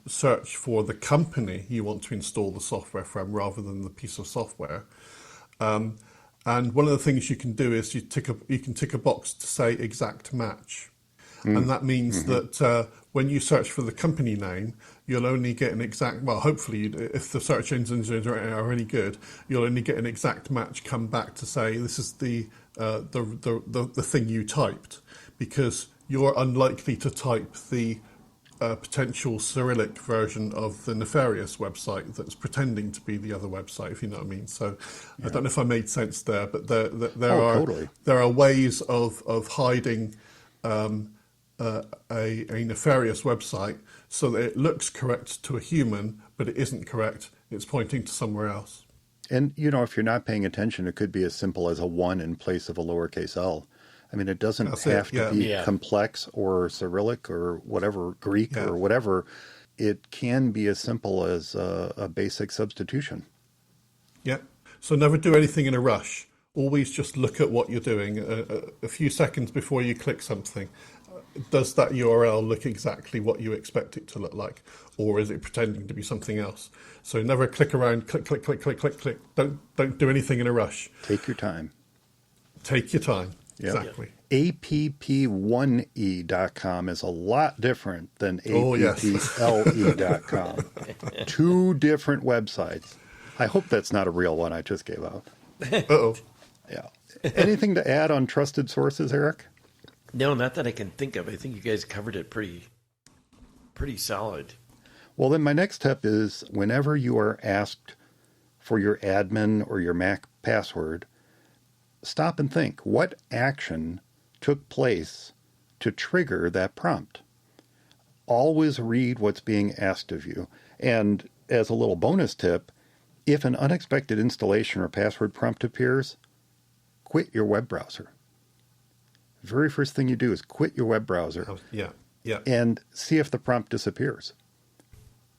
search for the company you want to install the software from rather than the piece of software. And one of the things you can do is you can tick a box to say exact match. And that means that when you search for the company name, you'll only get an exact, well, hopefully, if the search engines are any good, you'll only get an exact match come back to say this is the thing you typed, because you're unlikely to type the potential Cyrillic version of the nefarious website that's pretending to be the other website, if you know what I mean. So I don't know if I made sense there, but there are ways of hiding a nefarious website so that it looks correct to a human, but it isn't correct. It's pointing to somewhere else. And, if you're not paying attention, it could be as simple as a 1 in place of a lowercase l. I mean, it doesn't have to be complex or Cyrillic or whatever, Greek or whatever. It can be as simple as a basic substitution. Yeah. So never do anything in a rush. Always just look at what you're doing a few seconds before you click something. Does that URL look exactly what you expect it to look like? Or is it pretending to be something else? So never click around, click. Don't do anything in a rush. Take your time. Take your time. Yep. Exactly. app1e.com is a lot different than yes. apple.com. Two different websites. I hope that's not a real one I just gave out. Uh-oh. Yeah. Anything to add on trusted sources, Eric? No, not that I can think of. I think you guys covered it pretty solid. Well, then my next tip is whenever you are asked for your admin or your Mac password, stop and think, what action took place to trigger that prompt? Always read what's being asked of you. And as a little bonus tip, if an unexpected installation or password prompt appears, quit your web browser. Very first thing you do is quit your web browser. Yeah. And see if the prompt disappears.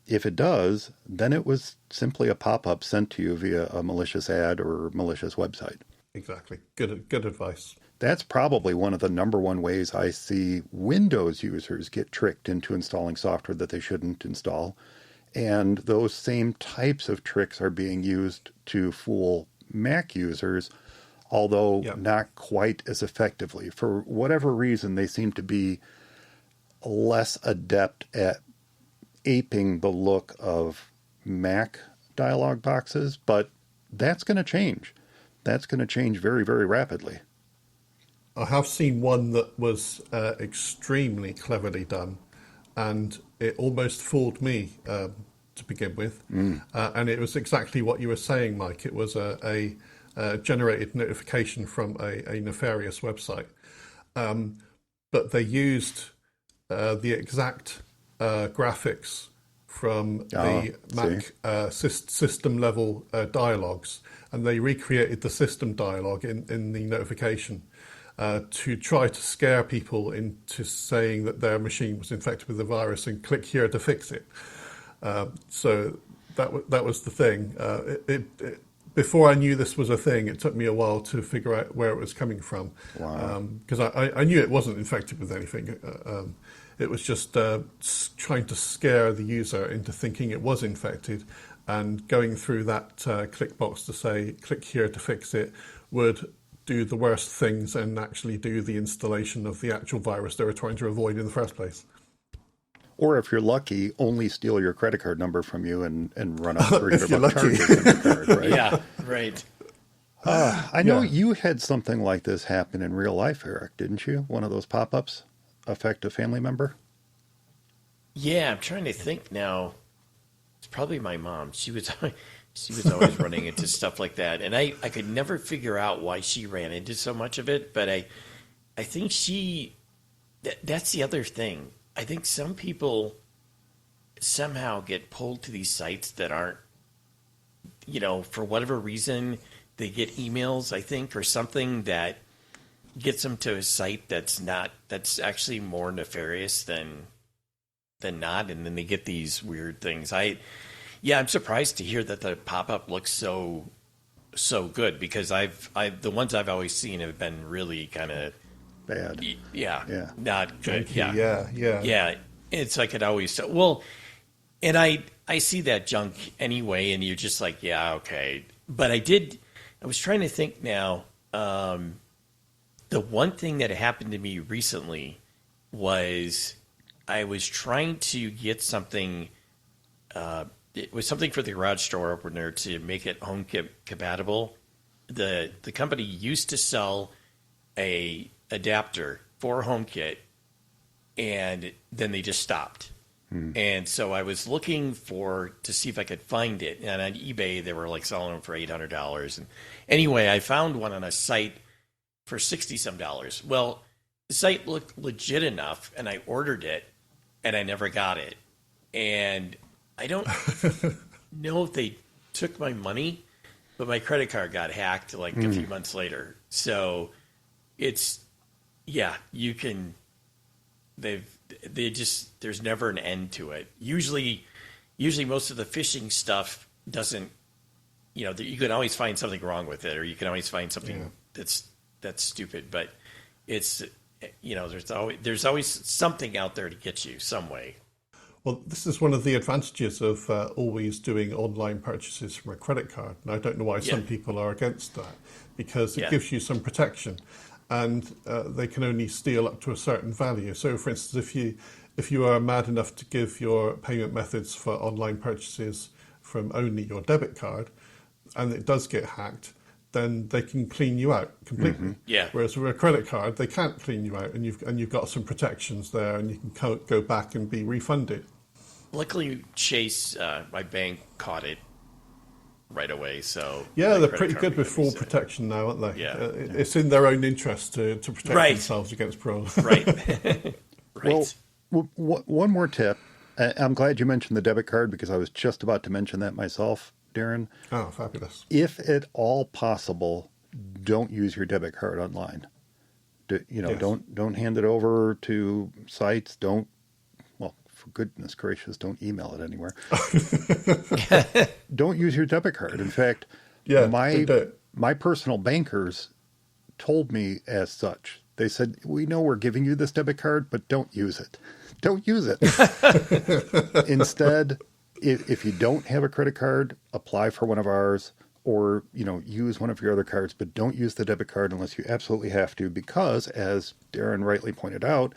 If it does, then it was simply a pop-up sent to you via a malicious ad or malicious website. Exactly. Good advice. That's probably one of the number one ways I see Windows users get tricked into installing software that they shouldn't install. And those same types of tricks are being used to fool Mac users, although not quite as effectively. For whatever reason, they seem to be less adept at aping the look of Mac dialog boxes, but that's going to change. That's going to change very, very rapidly. I have seen one that was extremely cleverly done, and it almost fooled me to begin with. And it was exactly what you were saying, Mike. It was a generated notification from a nefarious website. But they used the exact graphics from the Mac system level dialogues, and they recreated the system dialogue in the notification to try to scare people into saying that their machine was infected with the virus and click here to fix it. So that was the thing. Before I knew this was a thing, it took me a while to figure out where it was coming from. Wow. Because I knew it wasn't infected with anything. It was just trying to scare the user into thinking it was infected, and going through that click box to say, click here to fix it, would do the worst things and actually do the installation of the actual virus they were trying to avoid in the first place. Or if you're lucky, only steal your credit card number from you and run up $300 lucky. charges on your card, right? Yeah, right. I know you had something like this happen in real life, Eric, didn't you? One of those pop-ups affect a family member? Yeah, I'm trying to think now. It's probably my mom. She was always running into stuff like that, and I could never figure out why she ran into so much of it. But I think that's the other thing. I think some people somehow get pulled to these sites that aren't, for whatever reason, they get emails, I think, or something that gets them to a site that's actually more nefarious than not, and then they get these weird things. I'm surprised to hear that the pop-up looks so good, because the ones I've always seen have been really kind of bad. Yeah. Not good. Junky, yeah. It's like it always. Well, and I see that junk anyway, and you're just like, yeah, okay. But I was trying to think now. The one thing that happened to me recently was I was trying to get something. It was something for the garage door opener to make it HomeKit compatible. The company used to sell a adapter for HomeKit, and then they just stopped. And so I was looking to see if I could find it, and on eBay they were like selling them for $800. And anyway, I found one on a site for $60 some. Well, the site looked legit enough, and I ordered it, and I never got it. And I don't know if they took my money, but my credit card got hacked like a few months later. So it's, yeah, you can, there's never an end to it. Usually most of the phishing stuff doesn't, you can always find something wrong with it, or you can always find something that's stupid, but it's, there's always something out there to get you some way. Well, this is one of the advantages of always doing online purchases from a credit card. And I don't know why some people are against that, because it gives you some protection, and they can only steal up to a certain value. So, for instance, if you are mad enough to give your payment methods for online purchases from only your debit card, and it does get hacked, then they can clean you out completely. Yeah. Whereas with a credit card, they can't clean you out, and you've got some protections there, and you can go back and be refunded. Luckily, Chase, my bank, caught it right away. So yeah, they're pretty good with fraud protection now, aren't they? Yeah. It's in their own interest to protect themselves against fraud. Right. Well, one more tip. I'm glad you mentioned the debit card, because I was just about to mention that myself, Darren. Oh, fabulous. If at all possible, don't use your debit card online. Don't hand it over to sites. For goodness gracious, don't email it anywhere. Don't use your debit card. In fact, my personal bankers told me as such. They said, we know we're giving you this debit card, but don't use it. Don't use it. Instead, if you don't have a credit card, apply for one of ours, or use one of your other cards, but don't use the debit card unless you absolutely have to, because, as Darren rightly pointed out,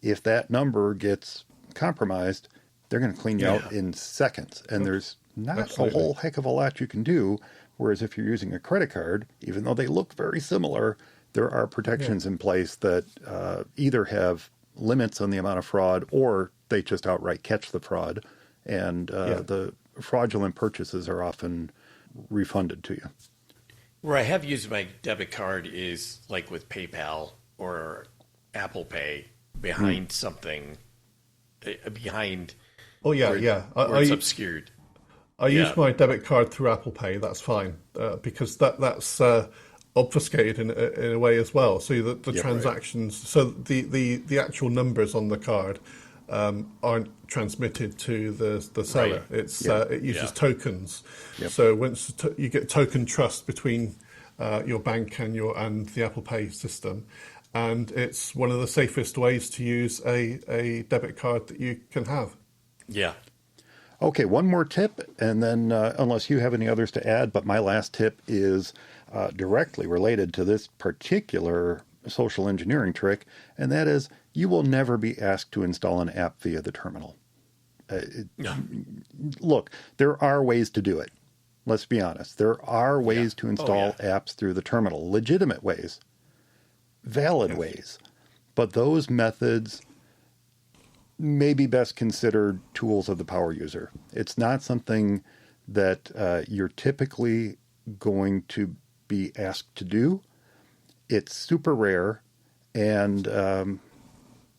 if that number gets compromised, they're going to clean you out in seconds, and there's not a whole heck of a lot you can do. Whereas if you're using a credit card, even though they look very similar, there are protections in place that either have limits on the amount of fraud, or they just outright catch the fraud, and the fraudulent purchases are often refunded to you. Where I have used my debit card is like with PayPal or Apple Pay behind something. Behind where it's obscured. I use my debit card through Apple Pay. That's fine, because that's obfuscated in a way as well. So that the transactions, so the actual numbers on the card aren't transmitted to the seller. Right. It uses tokens. Yep. So once you get token trust between your bank and the Apple Pay system. And it's one of the safest ways to use a debit card that you can have. Yeah. Okay, one more tip, and then unless you have any others to add, but my last tip is directly related to this particular social engineering trick, and that is you will never be asked to install an app via the terminal. Look, there are ways to do it. Let's be honest. There are ways to install apps through the terminal, legitimate ways. Valid ways, but those methods may be best considered tools of the power user. It's not something that you're typically going to be asked to do. It's super rare, and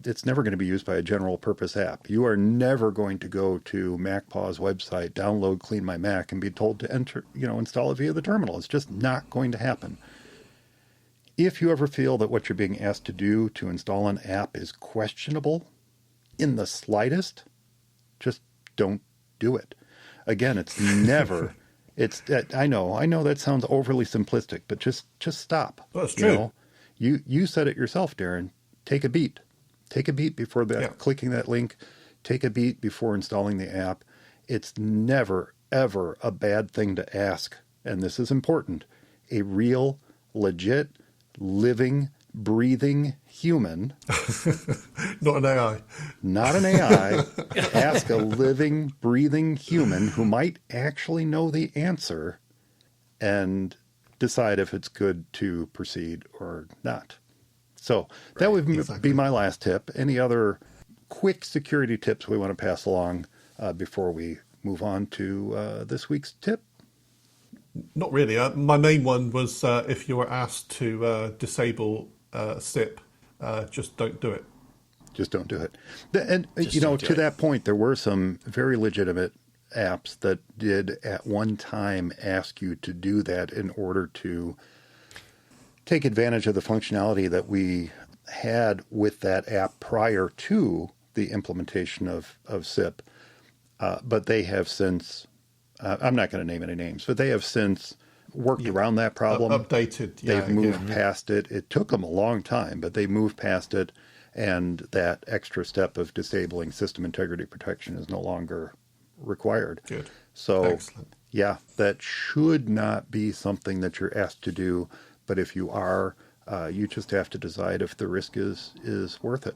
it's never going to be used by a general purpose app. You are never going to go to MacPaw's website, download Clean My Mac, and be told to install it via the terminal. It's just not going to happen. If you ever feel that what you're being asked to do to install an app is questionable in the slightest, just don't do it. Again, it's never, I know that sounds overly simplistic, but just stop. Well, that's true. You said it yourself, Darren. Take a beat. Take a beat before clicking that link. Take a beat before installing the app. It's never, ever a bad thing to ask, and this is important, a real, legit, living, breathing human. Not an AI. Not an AI. Ask a living, breathing human who might actually know the answer and decide if it's good to proceed or not. So that would be my last tip. Any other quick security tips we want to pass along before we move on to this week's tip? Not really. My main one was if you were asked to disable SIP just don't do it. Just don't do it. And, Just don't do to it. that point, there were some very legitimate apps that did at one time ask you to do that in order to take advantage of the functionality that we had with that app prior to the implementation of SIP. But they have since, I'm not going to name any names, but they have since worked around that problem. Updated. Yeah, They've moved past it. It took them a long time, but they moved past it. And that extra step of disabling system integrity protection is no longer required. Good. So, Excellent. yeah, that should not be something that you're asked to do. But if you are, you just have to decide if the risk is worth it.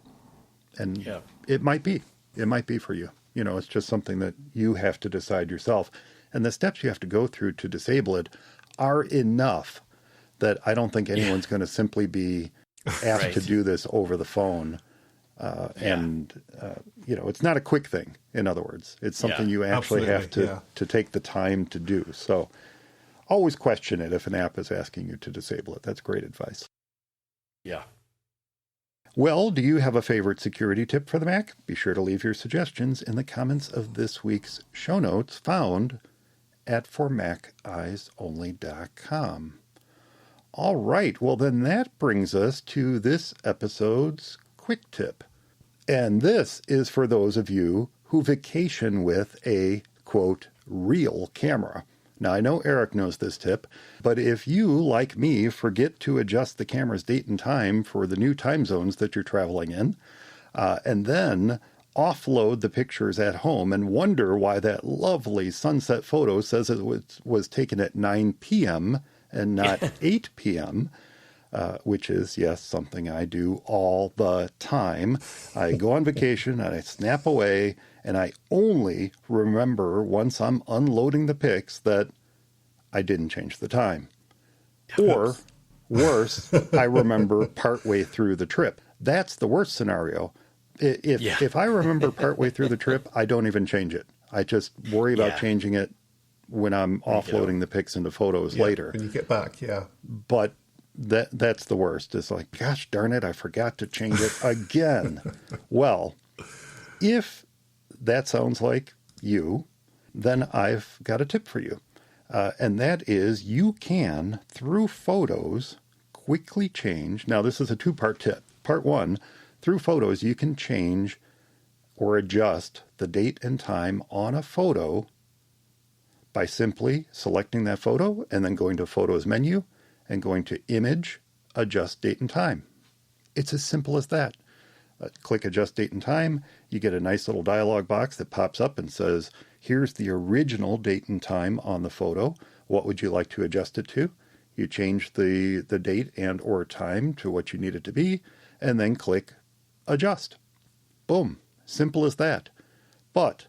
And it might be. It might be for you. It's just something that you have to decide yourself. And the steps you have to go through to disable it are enough that I don't think anyone's going to simply be asked to do this over the phone. And it's not a quick thing, in other words. It's something you actually have to take the time to do. So always question it if an app is asking you to disable it. That's great advice. Yeah. Well, do you have a favorite security tip for the Mac? Be sure to leave your suggestions in the comments of this week's show notes found at forMacEyesOnly.com. All right, well then that brings us to this episode's quick tip. And this is for those of you who vacation with a, quote, real camera. Now, I know Eric knows this tip, but if you, like me, forget to adjust the camera's date and time for the new time zones that you're traveling in, and then offload the pictures at home and wonder why that lovely sunset photo says it was taken at 9 p.m., and not 8 p.m., which is, yes, something I do all the time. I go on vacation and I snap away, and I only remember once I'm unloading the pics that I didn't change the time. Or, worse, I remember partway through the trip. That's the worst scenario. If I remember partway through the trip, I don't even change it. I just worry about changing it when I'm offloading the pics into photos later. When you get back, But that's the worst. It's like, gosh darn it, I forgot to change it again. Well, if that sounds like you, then I've got a tip for you. And that is you can, through Photos, quickly change. Now, this is a two-part tip. Part one, through Photos, you can change or adjust the date and time on a photo by simply selecting that photo and then going to Photos menu and going to Image, Adjust Date and Time. It's as simple as that. Click Adjust Date and Time. You get a nice little dialog box that pops up and says, here's the original date and time on the photo. What would you like to adjust it to? You change the date and or time to what you need it to be, and then click Adjust. Boom. Simple as that. But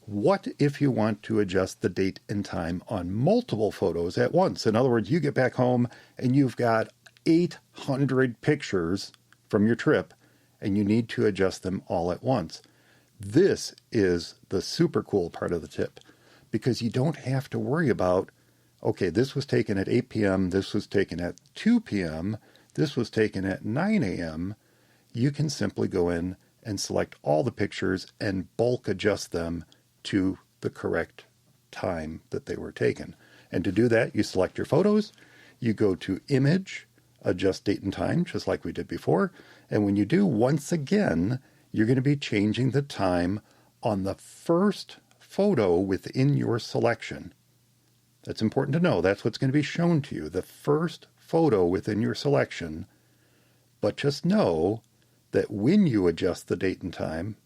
what if you want to adjust the date and time on multiple photos at once? In other words, you get back home and you've got 800 pictures from your trip and you need to adjust them all at once. This is the super cool part of the tip because you don't have to worry about, okay, this was taken at 8 p.m., this was taken at 2 p.m., this was taken at 9 a.m. You can simply go in and select all the pictures and bulk adjust them to the correct time that they were taken. And to do that, you select your photos, you go to Image, Adjust Date and Time, just like we did before. And when you do, once again, you're going to be changing the time on the first photo within your selection. That's important to know. That's what's going to be shown to you, the first photo within your selection. But just know that when you adjust the date and time,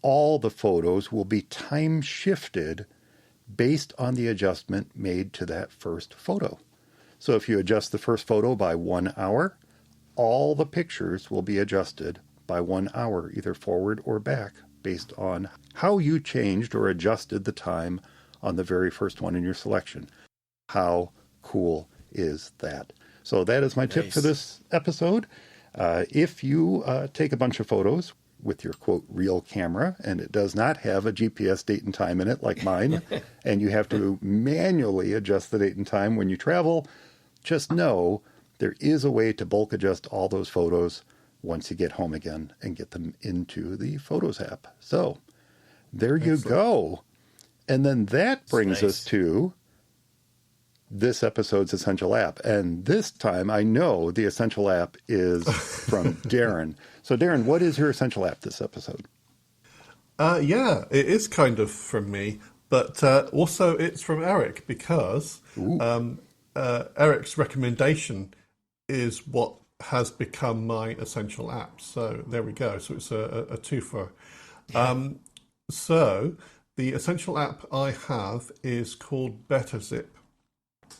all the photos will be time shifted based on the adjustment made to that first photo. So if you adjust the first photo by 1 hour, all the pictures will be adjusted by 1 hour, either forward or back, based on how you changed or adjusted the time on the very first one in your selection. How cool is that? So that is my tip for this episode. If you take a bunch of photos with your, quote, real camera, and it does not have a GPS date and time in it like mine, and you have to manually adjust the date and time when you travel, just know there is a way to bulk adjust all those photos once you get home again and get them into the Photos app. So there you Excellent. go. And then that brings nice. us to this episode's Essential App. And this time I know the Essential App is from Darren. So Darren, what is your Essential App this episode? Yeah, it is kind of from me, but also it's from Eric, because Eric's recommendation is what has become my essential app. So there we go. So it's a twofer. So the essential app I have is called BetterZip,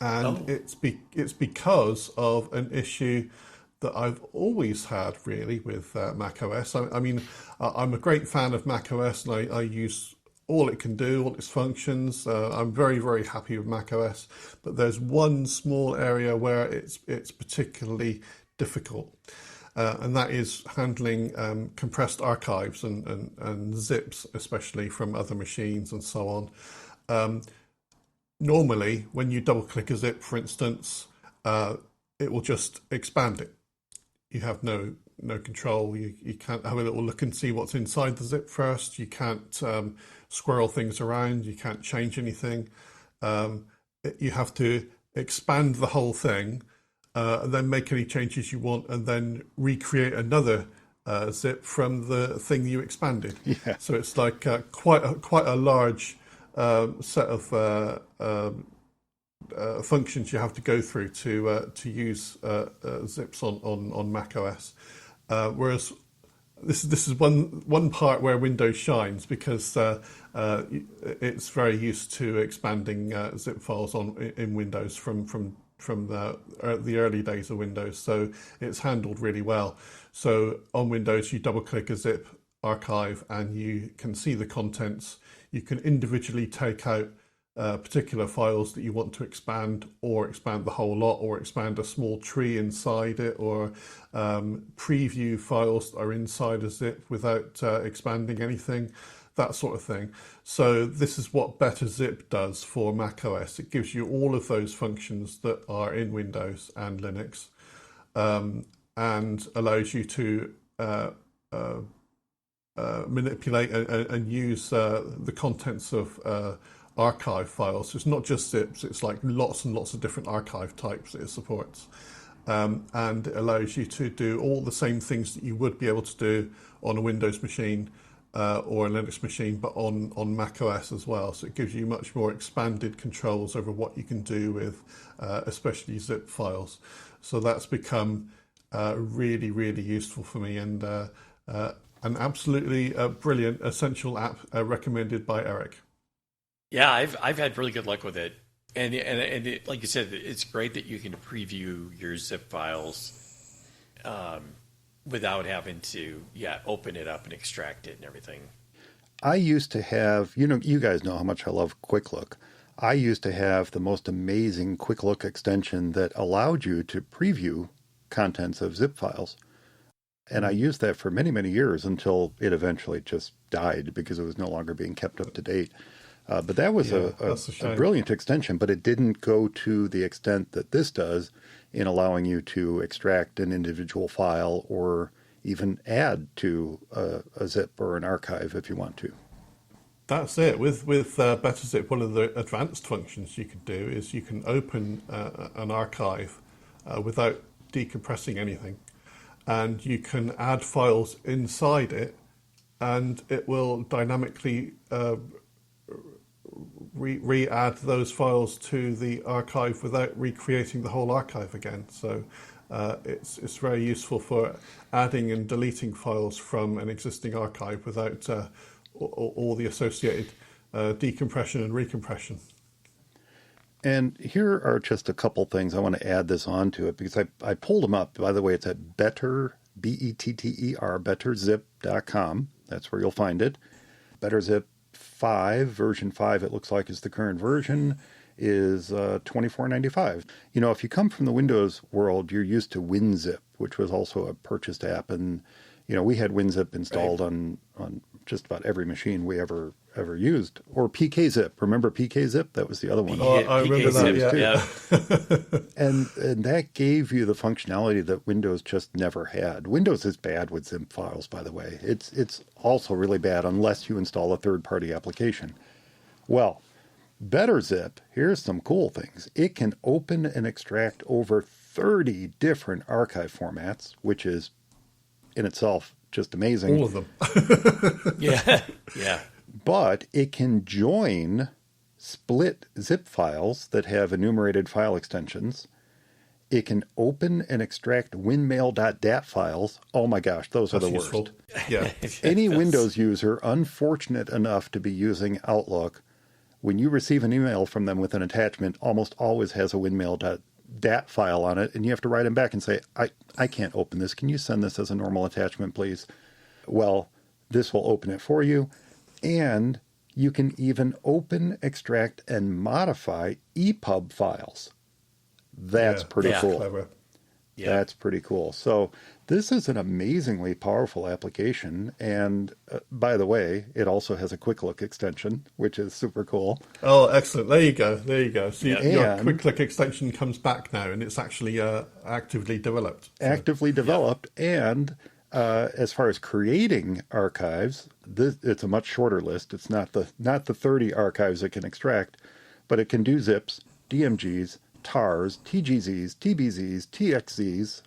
and it's because of an issue that I've always had really with Mac OS. I mean, I'm a great fan of Mac OS, and I use all it can do, all its functions. I'm very, very happy with Mac OS, but there's one small area where it's particularly difficult, and that is handling compressed archives and zips, especially from other machines and so on. Normally, when you double click a zip, for instance, it will just expand it. You have no control. You can't have a little look and see what's inside the zip first. You can't squirrel things around. You can't change anything. You have to expand the whole thing, and then make any changes you want, and then recreate another zip from the thing you expanded. Yeah. So it's like quite a large set of functions you have to go through to use zips on Mac OS. Whereas this is one part where Windows shines, because it's very used to expanding zip files in Windows from the early days of Windows. So it's handled really well. So on Windows, you double click a zip archive and you can see the contents. You can individually take out particular files that you want to expand, or expand the whole lot, or expand a small tree inside it, or preview files that are inside a zip without expanding anything, that sort of thing. So this is what BetterZip does for Mac OS. It gives you all of those functions that are in Windows and Linux, and allows you to manipulate and use the contents of archive files. So it's not just zips, it's like lots and lots of different archive types that it supports. And it allows you to do all the same things that you would be able to do on a Windows machine or a Linux machine, but on Mac OS as well. So it gives you much more expanded controls over what you can do with especially zip files. So that's become really, really useful for me, and an absolutely brilliant essential app recommended by Eric. Yeah, I've had really good luck with it, and it, like you said, it's great that you can preview your zip files without having to open it up and extract it and everything. I used to have, you guys know how much I love Quick Look. I used to have the most amazing Quick Look extension that allowed you to preview contents of zip files. And I used that for many, many years until it eventually just died because it was no longer being kept up to date. But that was a brilliant extension, but it didn't go to the extent that this does in allowing you to extract an individual file or even add to a zip or an archive if you want to. That's it. With BetterZip, one of the advanced functions you can do is you can open an archive without decompressing anything, and you can add files inside it, and it will dynamically re-add those files to the archive without recreating the whole archive again. So it's very useful for adding and deleting files from an existing archive without all the associated decompression and recompression. And here are just a couple things I want to add this on to it, because I pulled them up. By the way, it's at better, B-E-T-T-E-R, betterzip.com. That's where you'll find it. BetterZip 5, version 5, it looks like is the current version, is $24.95. If you come from the Windows world, you're used to WinZip, which was also a purchased app, and We had WinZip installed on just about every machine we ever used. Or PKZip. Remember PKZip? That was the other one. Oh, I remember that, yeah. And that gave you the functionality that Windows just never had. Windows is bad with zip files, by the way. It's also really bad unless you install a third-party application. Well, BetterZip, here's some cool things. It can open and extract over 30 different archive formats, which is in itself just amazing. All of them. Yeah. But it can join split zip files that have enumerated file extensions. It can open and extract winmail.dat files. Oh my gosh, those are the worst. Useful. Yeah. Any Windows user unfortunate enough to be using Outlook, when you receive an email from them with an attachment, almost always has a winmail.dat file on it, and you have to write them back and say, I can't open this. Can you send this as a normal attachment, please? Well, this will open it for you, and you can even open, extract, and modify EPUB files. That's pretty cool. Clever. Yeah. That's pretty cool. So this is an amazingly powerful application. And by the way, it also has a quick look extension, which is super cool. Oh, excellent. There you go. So Yeah. your quick click extension comes back now, and it's actually actively developed. So, Actively developed. And as far as creating archives, it's a much shorter list. It's not the 30 archives it can extract, but it can do zips, DMGs, TARs, TGZs, TBZs, TXZs.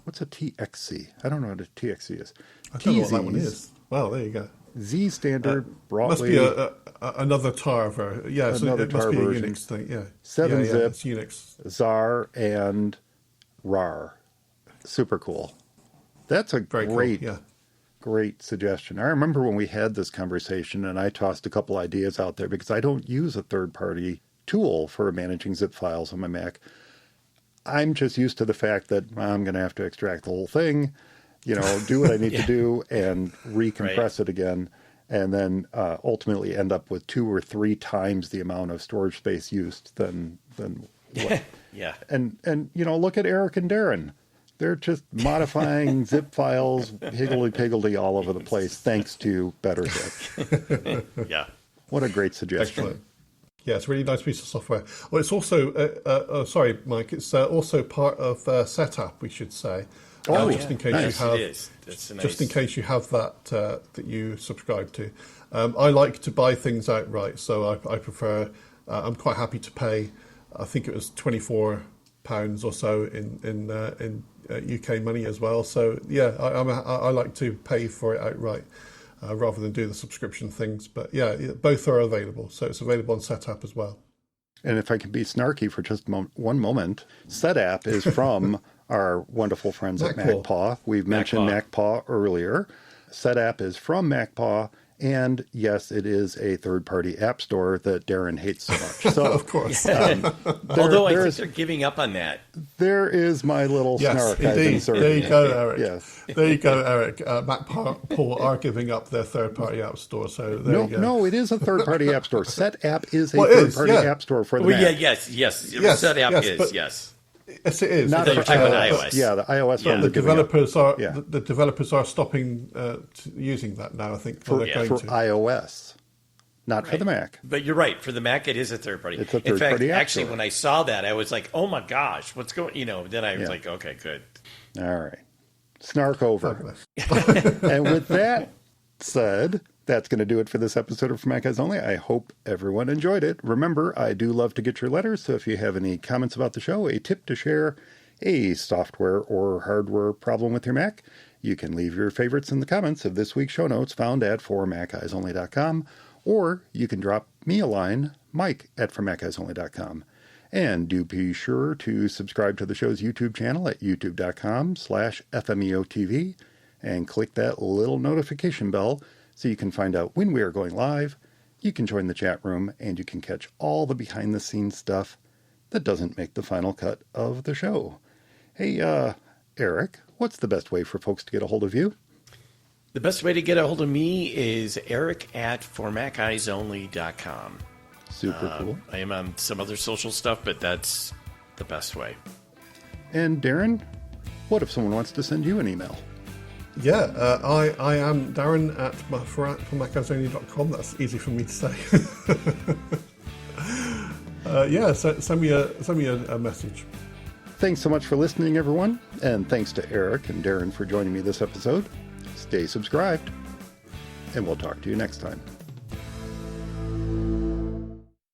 What's a TXC? I don't know what a TXC is. I don't know what that one is. Well, there you go. Z standard, Must broadly. be another tar version. Yeah, so Another it must tar be a version. Unix thing. Yeah. 7-zip. Yeah, it's Unix. ZAR and RAR. Super cool. That's a Very great, cool. Yeah. great suggestion. I remember when we had this conversation and I tossed a couple ideas out there because I don't use a third-party tool for managing zip files on my Mac. I'm just used to the fact that I'm going to have to extract the whole thing, do what I need to do and recompress it again, and then ultimately end up with 2 or 3 times the amount of storage space used than what. Yeah. And look at Eric and Darren. They're just modifying zip files higgledy-piggledy all over the place thanks to BetterZip. Yeah. What a great suggestion. Excellent. Yeah, it's a really nice piece of software. Well, it's also, sorry, Mike, it's also part of Setup, we should say. Just in case Nice. you have, It is. That's a nice... just in case you have that you subscribe to. I like to buy things outright, so I prefer. I'm quite happy to pay. I think it was £24 or so in UK money as well. So yeah, I like to pay for it outright. Rather than do the subscription things. But yeah, both are available. So it's available on Setup as well. And if I can be snarky for just one moment, Setup is from our wonderful friends at MacPaw. We've mentioned MacPaw earlier. Setup is from MacPaw. And yes, it is a third-party app store that Darren hates so much. So, of course. Although I think they're giving up on that. There is my little snark. Indeed. There you go, Eric. Yes. There you go, Eric. MacPaw are giving up their third-party app store. So there you go. No, it is a third-party app store. Setapp is a third-party app store for the Mac. Yes. Setup is, yes. Yes, it is. Not you're talking about iOS. Yeah, the iOS one. The developers are stopping using that now. I think for iOS, not for the Mac. But you're right. For the Mac, it is a third party. It's a third party app actually, store. when I saw that, I was like, "Oh my gosh, what's going?" Then I was like, "Okay, good." All right, snark over. And with that said, that's going to do it for this episode of For Mac Guys Only. I hope everyone enjoyed it. Remember, I do love to get your letters, so if you have any comments about the show, a tip to share, a software or hardware problem with your Mac, you can leave your favorites in the comments of this week's show notes found at formaccguysonly.com, or you can drop me a line, Mike at formaccguysonly.com. And do be sure to subscribe to the show's YouTube channel at youtube.com/FMEOTV and click that little notification bell so you can find out when we are going live, you can join the chat room, and you can catch all the behind-the-scenes stuff that doesn't make the final cut of the show. Hey, Eric, what's the best way for folks to get a hold of you? The best way to get a hold of me is eric at formaccguysonly.com. Super cool. I am on some other social stuff, but that's the best way. And Darren, what if someone wants to send you an email? I am Darren at macazonia.com. That's easy for me to say. So send me a message. Thanks so much for listening, everyone. And thanks to Eric and Darren for joining me this episode. Stay subscribed, and we'll talk to you next time.